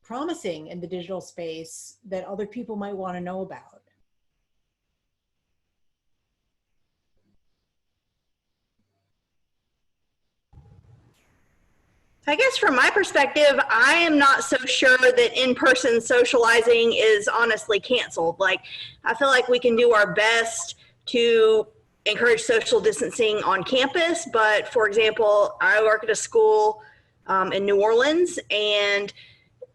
promising in the digital space that other people might want to know about? I guess from my perspective, I am not so sure that in-person socializing is honestly canceled. Like, I feel like we can do our best to encourage social distancing on campus. But for example, I work at a school in New Orleans, and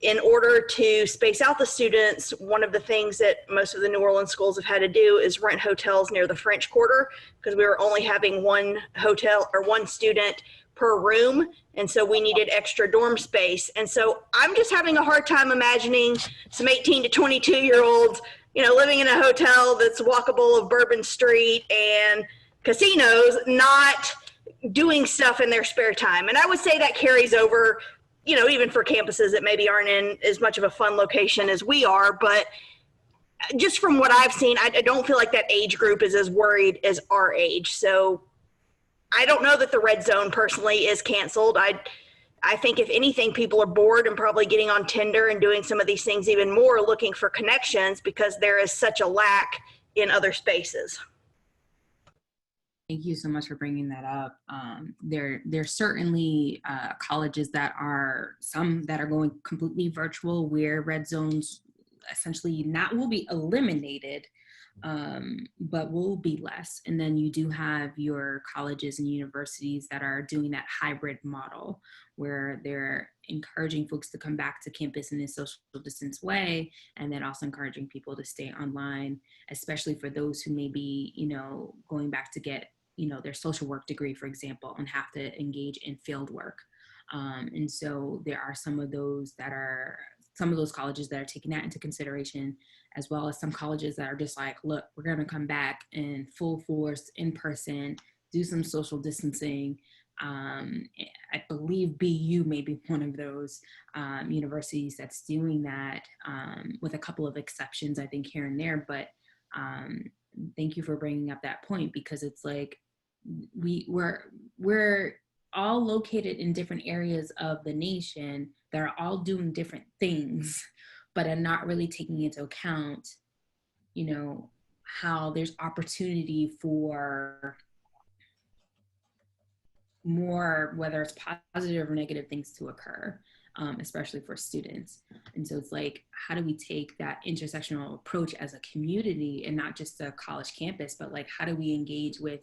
in order to space out the students, one of the things that most of the New Orleans schools have had to do is rent hotels near the French Quarter, because we were only having one hotel or one student per room. And so we needed extra dorm space. And so I'm just having a hard time imagining some 18 to 22-year-olds, you know, living in a hotel that's walkable of Bourbon Street and casinos, not doing stuff in their spare time. And I would say that carries over, you know, even for campuses that maybe aren't in as much of a fun location as we are. But just from what I've seen, I don't feel like that age group is as worried as our age. So I don't know that the red zone personally is canceled. I think if anything, people are bored and probably getting on Tinder and doing some of these things even more, looking for connections because there is such a lack in other spaces. Thank you so much for bringing that up. There's certainly colleges that are, some that are going completely virtual, where red zones essentially will be eliminated, but will be less. And then you do have your colleges and universities that are doing that hybrid model, where they're encouraging folks to come back to campus in a social distance way, and then also encouraging people to stay online, especially for those who may be, you know, going back to get, you know, their social work degree, for example, and have to engage in field work. And so there are some of those colleges that are taking that into consideration, as well as some colleges that are just like, look, we're going to come back in full force, in person, do some social distancing. I believe BU may be one of those universities that's doing that, with a couple of exceptions, I think, here and there. But thank you for bringing up that point, because it's like we're all located in different areas of the nation that are all doing different things, but are not really taking into account, you know, how there's opportunity for more, whether it's positive or negative things to occur, especially for students. And so it's like, how do we take that intersectional approach as a community, and not just a college campus, but like, how do we engage with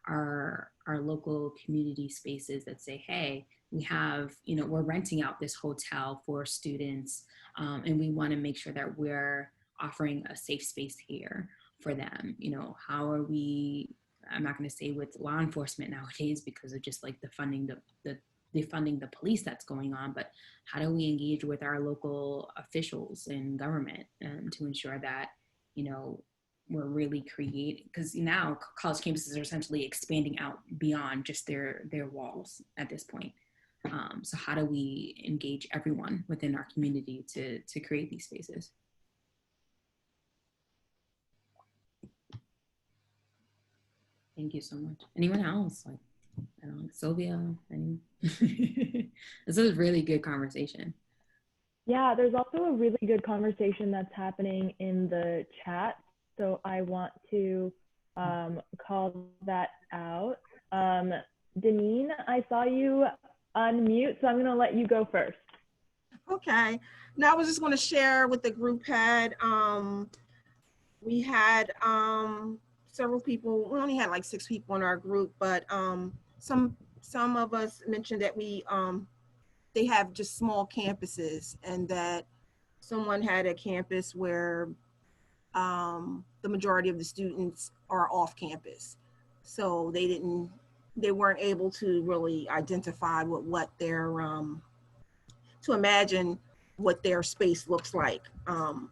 our local community spaces that say, hey, we have, you know, we're renting out this hotel for students, and we want to make sure that we're offering a safe space here for them. You know, how are we, I'm not going to say with law enforcement nowadays because of just like defunding the police that's going on, but how do we engage with our local officials and government to ensure that, you know, we're really creating, because now college campuses are essentially expanding out beyond just their walls at this point. So how do we engage everyone within our community to create these spaces? Thank you so much. Anyone else? Like, I don't know, Sylvia? This is a really good conversation. Yeah, there's also a really good conversation that's happening in the chat. So I want to call that out. Deneen, I saw you unmute, so I'm going to let you go first. Okay. Now I was just going to share with the group head. We had several people. We only had like 6 people in our group, but some of us mentioned that they have just small campuses, and that someone had a campus where the majority of the students are off campus, so they weren't able to really identify what their to imagine what their space looks like on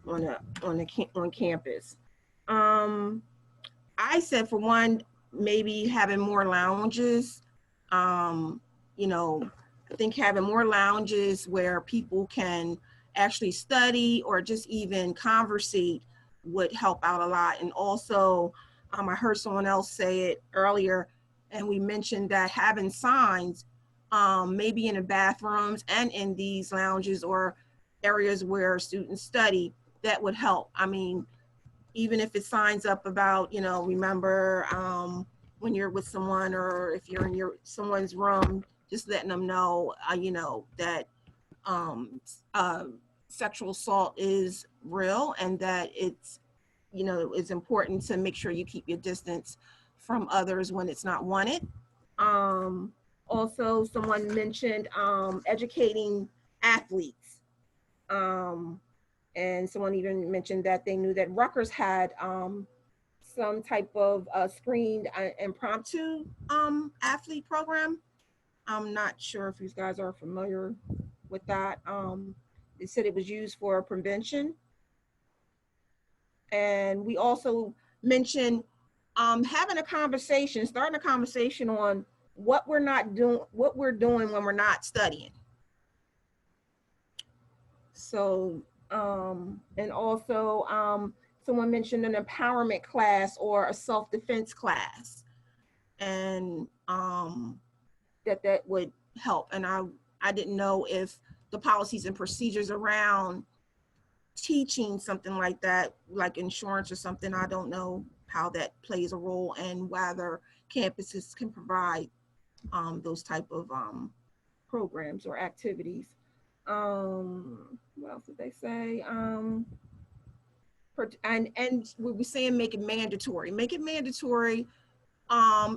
campus. I said, for one, maybe having more lounges. You know, I think having more lounges where people can actually study or just even conversate would help out a lot. And also, I heard someone else say it earlier, and we mentioned that having signs, maybe in the bathrooms and in these lounges or areas where students study, that would help. I mean, even if it signs up about, you know, remember when you're with someone, or if you're in someone's room, just letting them know, you know, that sexual assault is real, and that it's, you know, it's important to make sure you keep your distance from others when it's not wanted. Also, someone mentioned educating athletes. And someone even mentioned that they knew that Rutgers had some type of screened impromptu athlete program. I'm not sure if you guys are familiar with that. They said it was used for prevention. And we also mentioned having a conversation, starting a conversation on what we're doing when we're not studying. So, and also someone mentioned an empowerment class or a self-defense class, and that would help. And I didn't know if the policies and procedures around teaching something like that, like insurance or something, I don't know how that plays a role, and whether campuses can provide those type of programs or activities. What else did they say? And we were saying make it mandatory. Make it mandatory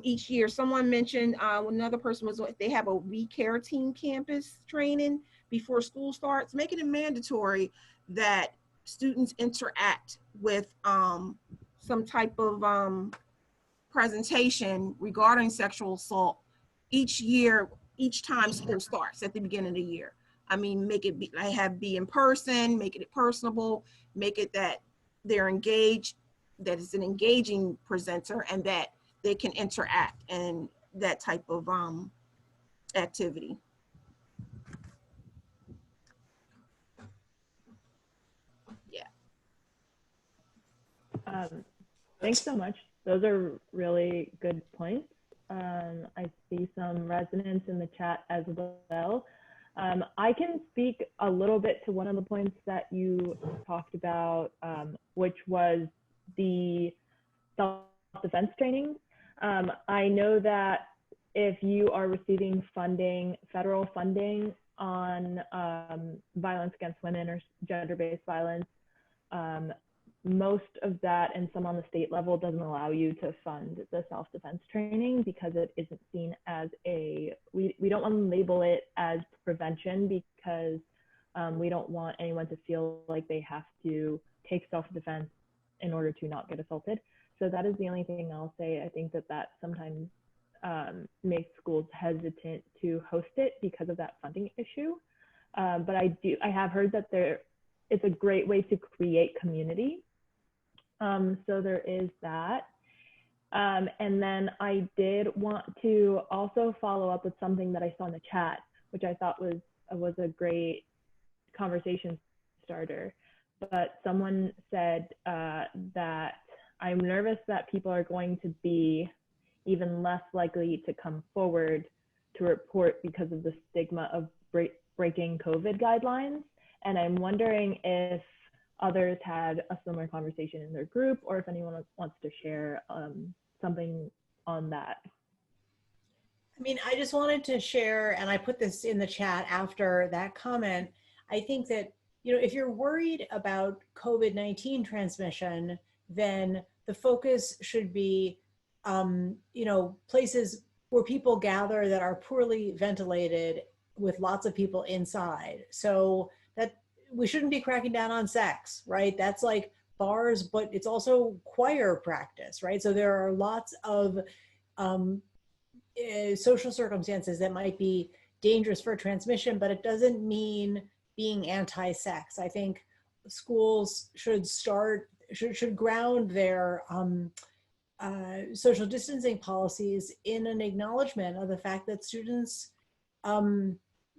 each year. Someone mentioned, another person was, they have a We Care Team campus training before school starts. Making it mandatory that students interact with some type of presentation regarding sexual assault each year, each time school starts at the beginning of the year. I mean, make it be in person, make it personable, make it that they're engaged, that it's an engaging presenter, and that they can interact, and that type of activity. Yeah. Thanks so much. Those are really good points. I see some resonance in the chat as well. I can speak a little bit to one of the points that you talked about, which was the self-defense training. I know that if you are receiving funding, federal funding on violence against women or gender-based violence, most of that, and some on the state level, doesn't allow you to fund the self-defense training because it isn't seen as we don't want to label it as prevention, because we don't want anyone to feel like they have to take self-defense in order to not get assaulted. So that is the only thing I'll say. I think that sometimes makes schools hesitant to host it because of that funding issue. But I have heard that it's a great way to create community. So there is that. And then I did want to also follow up with something that I saw in the chat, which I thought was a great conversation starter. But someone said that I'm nervous that people are going to be even less likely to come forward to report because of the stigma of breaking COVID guidelines. And I'm wondering if others had a similar conversation in their group, or if anyone wants to share something on that. I mean, I just wanted to share, and I put this in the chat after that comment. I think that, if you're worried about COVID-19 transmission, then the focus should be, places where people gather that are poorly ventilated with lots of people inside. So that we shouldn't be cracking down on sex, right? That's like bars, but it's also choir practice, right? So there are lots of social circumstances that might be dangerous for transmission, but it doesn't mean being anti-sex. I think schools should ground their social distancing policies in an acknowledgement of the fact that students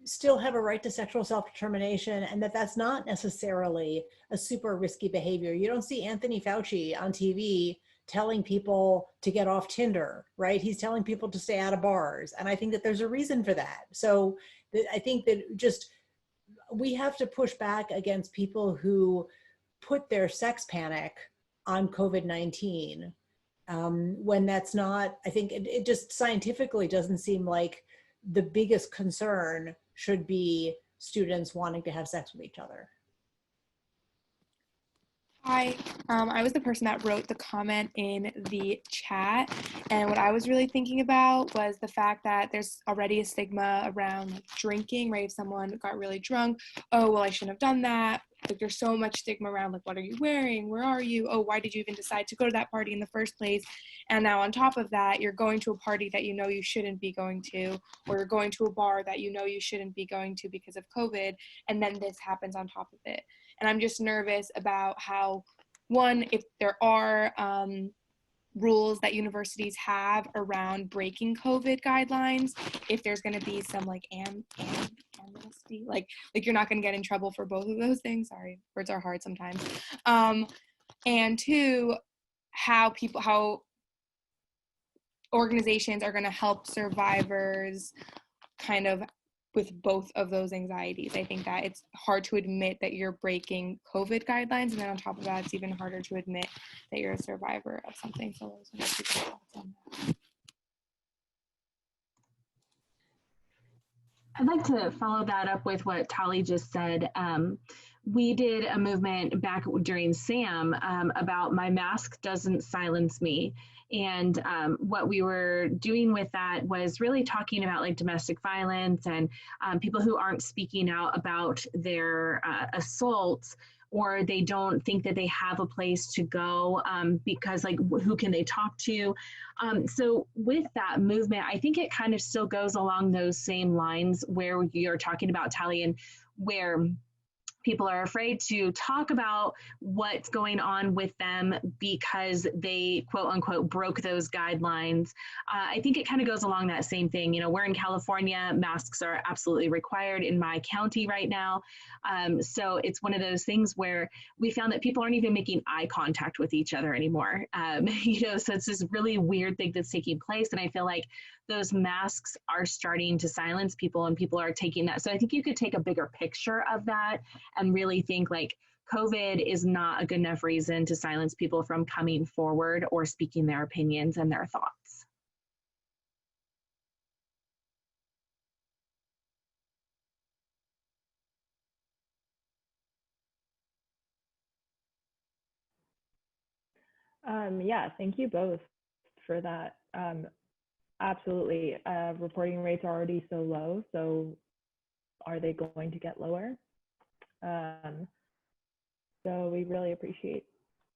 still have a right to sexual self-determination, and that's not necessarily a super risky behavior. You don't see Anthony Fauci on TV telling people to get off Tinder, right? He's telling people to stay out of bars. And I think that there's a reason for that. So I think that we have to push back against people who put their sex panic on COVID-19 when that's not, I think it just scientifically doesn't seem like the biggest concern should be students wanting to have sex with each other. Hi, I was the person that wrote the comment in the chat, and what I was really thinking about was the fact that there's already a stigma around like drinking, right? If someone got really drunk, oh, well, I shouldn't have done that. Like there's so much stigma around like, what are you wearing? Where are you? Oh, why did you even decide to go to that party in the first place? And now on top of that, you're going to a party that you know you shouldn't be going to, or you're going to a bar that you know you shouldn't be going to because of COVID, and then this happens on top of it. And I'm just nervous about how, one, if there are rules that universities have around breaking COVID guidelines, if there's going to be some like amnesty, like you're not going to get in trouble for both of those things. Sorry, words are hard sometimes. And two, how organizations are going to help survivors kind of with both of those anxieties. I think that it's hard to admit that you're breaking COVID guidelines, and then on top of that, it's even harder to admit that you're a survivor of something. So those are my two thoughts on that. I'd like to follow that up with what Tali just said. We did a movement back during SAM about my mask doesn't silence me. And what we were doing with that was really talking about like domestic violence and people who aren't speaking out about their assaults, or they don't think that they have a place to go because like who can they talk to? So with that movement, I think it kind of still goes along those same lines where you're talking about, Tali, and where people are afraid to talk about what's going on with them because they, quote unquote, broke those guidelines. I think it kind of goes along that same thing. You know, we're in California, masks are absolutely required in my county right now. So it's one of those things where we found that people aren't even making eye contact with each other anymore. So it's this really weird thing that's taking place. And I feel like those masks are starting to silence people, and people are taking that. So I think you could take a bigger picture of that and really think like COVID is not a good enough reason to silence people from coming forward or speaking their opinions and their thoughts. Yeah, thank you both for that. Absolutely. Reporting rates are already so low, so are they going to get lower? So we really appreciate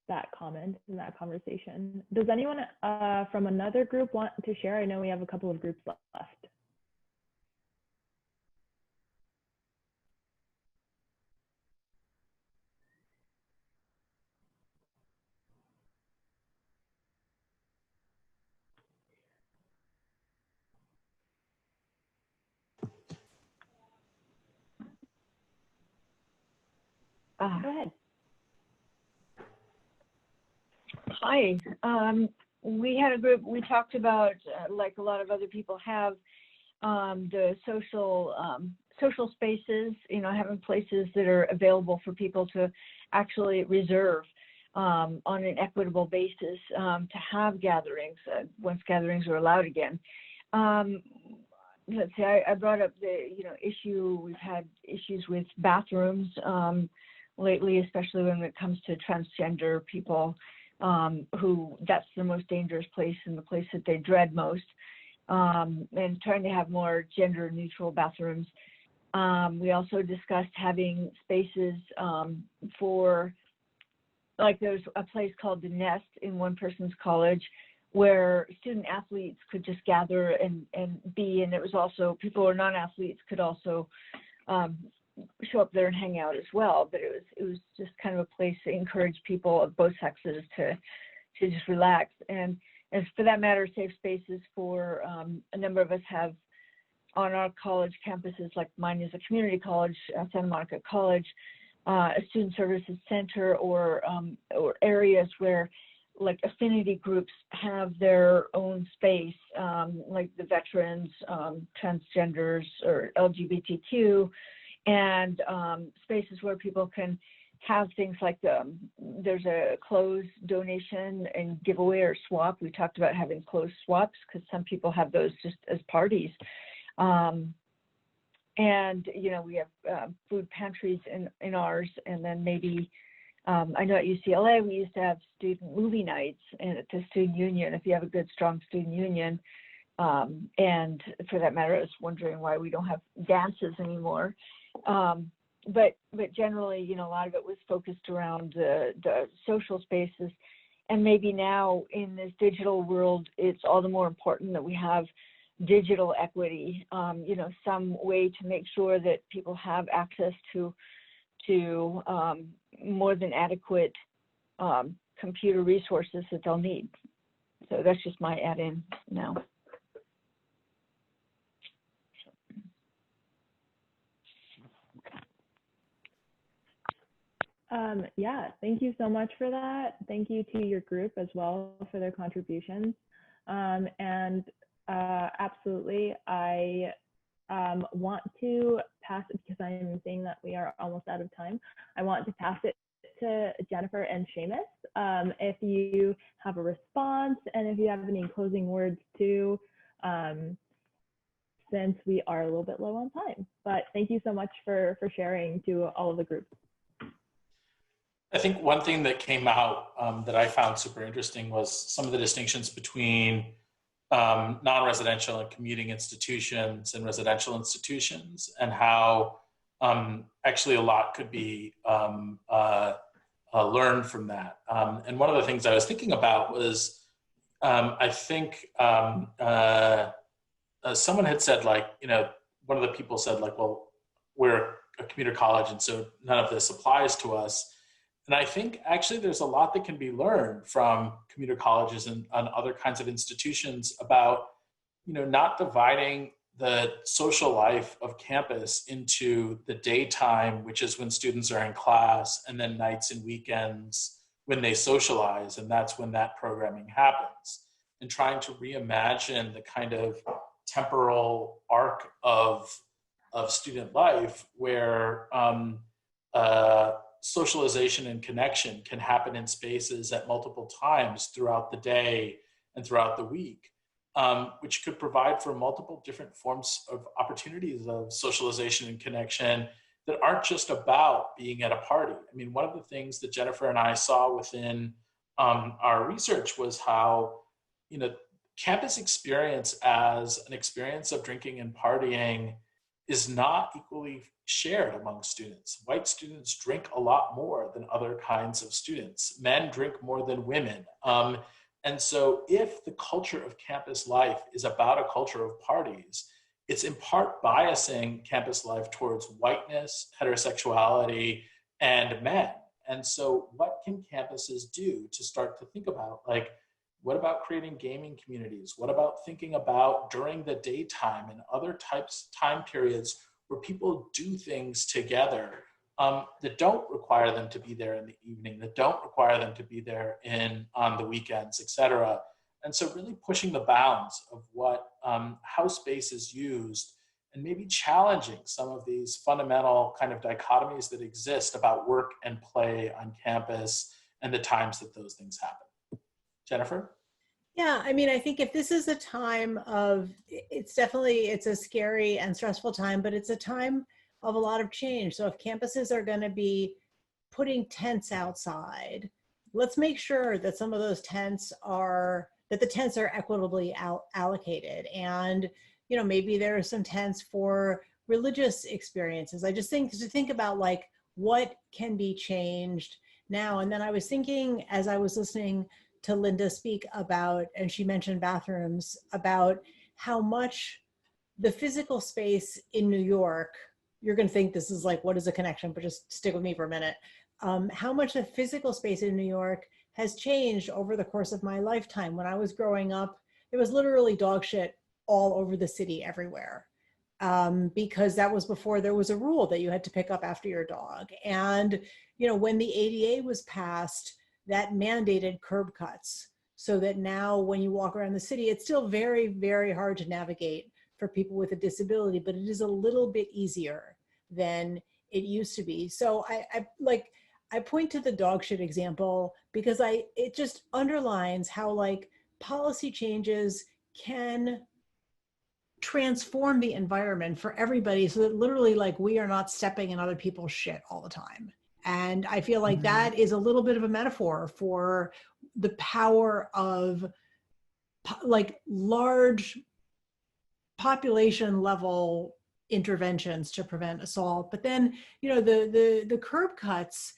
that comment and that conversation. Does anyone from another group want to share? I know we have a couple of groups left. Go ahead. Hi. We had a group, we talked about, like a lot of other people have, the social spaces, you know, having places that are available for people to actually reserve on an equitable basis to have gatherings once gatherings are allowed again. Let's see, I brought up the, you know, issue, we've had issues with bathrooms lately, especially when it comes to transgender people who that's the most dangerous place and the place that they dread most, and trying to have more gender neutral bathrooms. We also discussed having spaces for, like there's a place called the Nest in one person's college where student athletes could just gather and be, and it was also, people who are non-athletes could also show up there and hang out as well. But it was just kind of a place to encourage people of both sexes to just relax. And for that matter, safe spaces for a number of us have on our college campuses, like mine is a community college, Santa Monica College, a student services center, or areas where like affinity groups have their own space, like the veterans, transgenders, or LGBTQ, and spaces where people can have things like there's a clothes donation and giveaway or swap. We talked about having clothes swaps because some people have those just as parties. And, you know, we have food pantries in ours, and then maybe, I know at UCLA, we used to have student movie nights and at the student union, if you have a good, strong student union. And for that matter, I was wondering why we don't have dances anymore. But generally, you know, a lot of it was focused around the social spaces. And maybe now in this digital world, it's all the more important that we have digital equity, you know, some way to make sure that people have access to more than adequate computer resources that they'll need. So that's just my add-in now. Yeah, thank you so much for that. Thank you to your group as well for their contributions. And absolutely, I want to pass it, because I am seeing that we are almost out of time. I want to pass it to Jennifer and Shamus. If you have a response and if you have any closing words too, since we are a little bit low on time. But thank you so much for sharing to all of the groups. I think one thing that came out that I found super interesting was some of the distinctions between non-residential and commuting institutions and residential institutions, and how actually a lot could be learned from that. And one of the things I was thinking about was, I think someone had said, like, you know, one of the people said, like, well, we're a commuter college and so none of this applies to us. And I think actually there's a lot that can be learned from commuter colleges and other kinds of institutions about, you know, not dividing the social life of campus into the daytime, which is when students are in class, and then nights and weekends when they socialize, and that's when that programming happens. And trying to reimagine the kind of temporal arc of student life where socialization and connection can happen in spaces at multiple times throughout the day and throughout the week, which could provide for multiple different forms of opportunities of socialization and connection that aren't just about being at a party. I mean, one of the things that Jennifer and I saw within our research was how, you know, campus experience as an experience of drinking and partying is not equally shared among students. White students drink a lot more than other kinds of students. Men drink more than women. And so if the culture of campus life is about a culture of parties, it's in part biasing campus life towards whiteness, heterosexuality, and men. And so what can campuses do to start to think about, like, what about creating gaming communities? What about thinking about during the daytime and other time periods where people do things together that don't require them to be there in the evening, that don't require them to be there on the weekends, et cetera. And so really pushing the bounds of what, how space is used, and maybe challenging some of these fundamental kind of dichotomies that exist about work and play on campus and the times that those things happen. Jennifer? Yeah, I mean, I think if this is a time of, it's a scary and stressful time, but it's a time of a lot of change. So if campuses are going to be putting tents outside, let's make sure that some of those tents are, that the tents are equitably allocated. And, you know, maybe there are some tents for religious experiences. I just think to think about like what can be changed now. And then I was thinking as I was listening to Linda speak about, and she mentioned bathrooms, about how much the physical space in New York, you're going to think this is like, what is a connection, but just stick with me for a minute. How much the physical space in New York has changed over the course of my lifetime. When I was growing up, there was literally dog shit all over the city everywhere. Because that was before there was a rule that you had to pick up after your dog. And, you know, when the ADA was passed, that mandated curb cuts, so that now when you walk around the city, it's still very, very hard to navigate for people with a disability, but it is a little bit easier than it used to be. So I point to the dog shit example because it just underlines how like policy changes can transform the environment for everybody, so that literally like we are not stepping in other people's shit all the time. And I feel like that is a little bit of a metaphor for the power of like large population level interventions to prevent assault. But then, you know, the curb cuts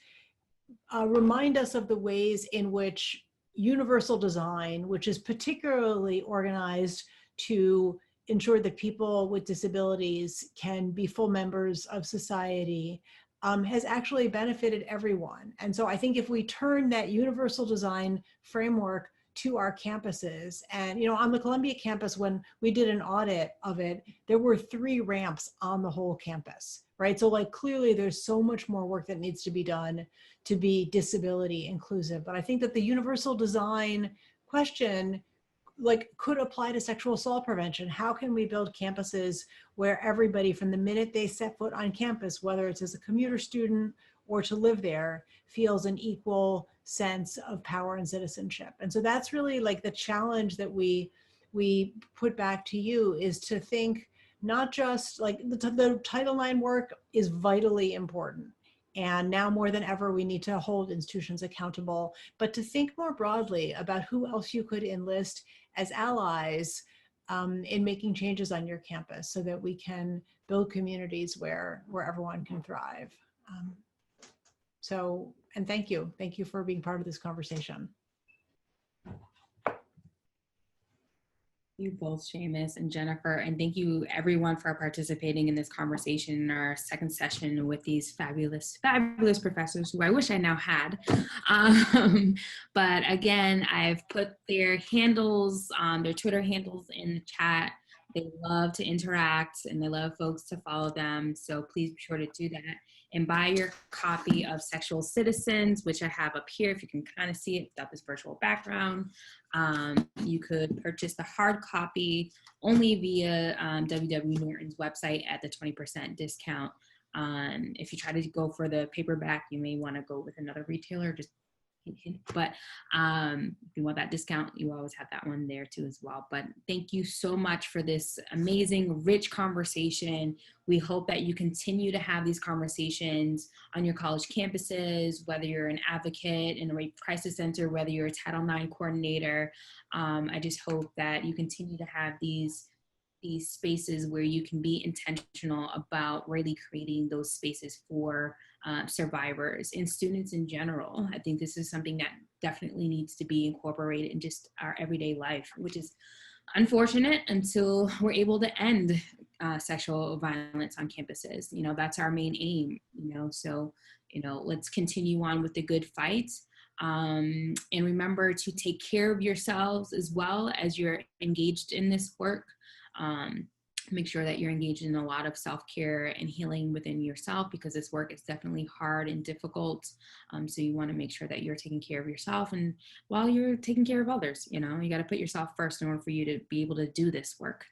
remind us of the ways in which universal design, which is particularly organized to ensure that people with disabilities can be full members of society, has actually benefited everyone. And so I think if we turn that universal design framework to our campuses, and you know, on the Columbia campus, when we did an audit of it, there were 3 ramps on the whole campus, right? So like clearly there's so much more work that needs to be done to be disability inclusive. But I think that the universal design question like could apply to sexual assault prevention. How can we build campuses where everybody from the minute they set foot on campus, whether it's as a commuter student or to live there, feels an equal sense of power and citizenship? And so that's really like the challenge that we put back to you, is to think not just like the Title IX work is vitally important. And now more than ever, we need to hold institutions accountable, but to think more broadly about who else you could enlist as allies in making changes on your campus, so that we can build communities where everyone can thrive. And thank you. Thank you for being part of this conversation. You both, Shamus and Jennifer, and thank you everyone for participating in this conversation in our second session with these fabulous, fabulous professors who I wish I now had. But again, I've put their handles, their Twitter handles in the chat. They love to interact and they love folks to follow them. So please be sure to do that and buy your copy of Sexual Citizens, which I have up here if you can kind of see it without this virtual background. You could purchase the hard copy only via WW Norton's website at the 20% discount. If you try to go for the paperback, you may want to go with another retailer, just but if you want that discount, you always have that one there too as well. But thank you so much for this amazing, rich conversation. We hope that you continue to have these conversations on your college campuses, whether you're an advocate in a rape crisis center, whether you're a Title IX coordinator. I just hope that you continue to have these spaces where you can be intentional about really creating those spaces for survivors and students in general. I think this is something that definitely needs to be incorporated in just our everyday life, which is unfortunate until we're able to end sexual violence on campuses. You know, that's our main aim, you know, so, you know, let's continue on with the good fight. And remember to take care of yourselves as well as you're engaged in this work. Make sure that you're engaged in a lot of self-care and healing within yourself, because this work is definitely hard and difficult. So you want to make sure that you're taking care of yourself, and while you're taking care of others, you know, you got to put yourself first in order for you to be able to do this work.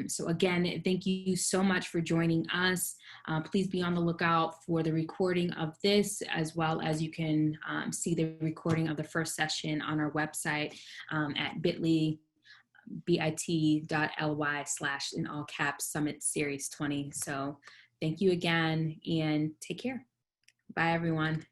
So again, thank you so much for joining us. Please be on the lookout for the recording of this, as well as you can see the recording of the first session on our website at bit.ly/ in all caps Summit Series 20. So thank you again and take care. Bye, everyone.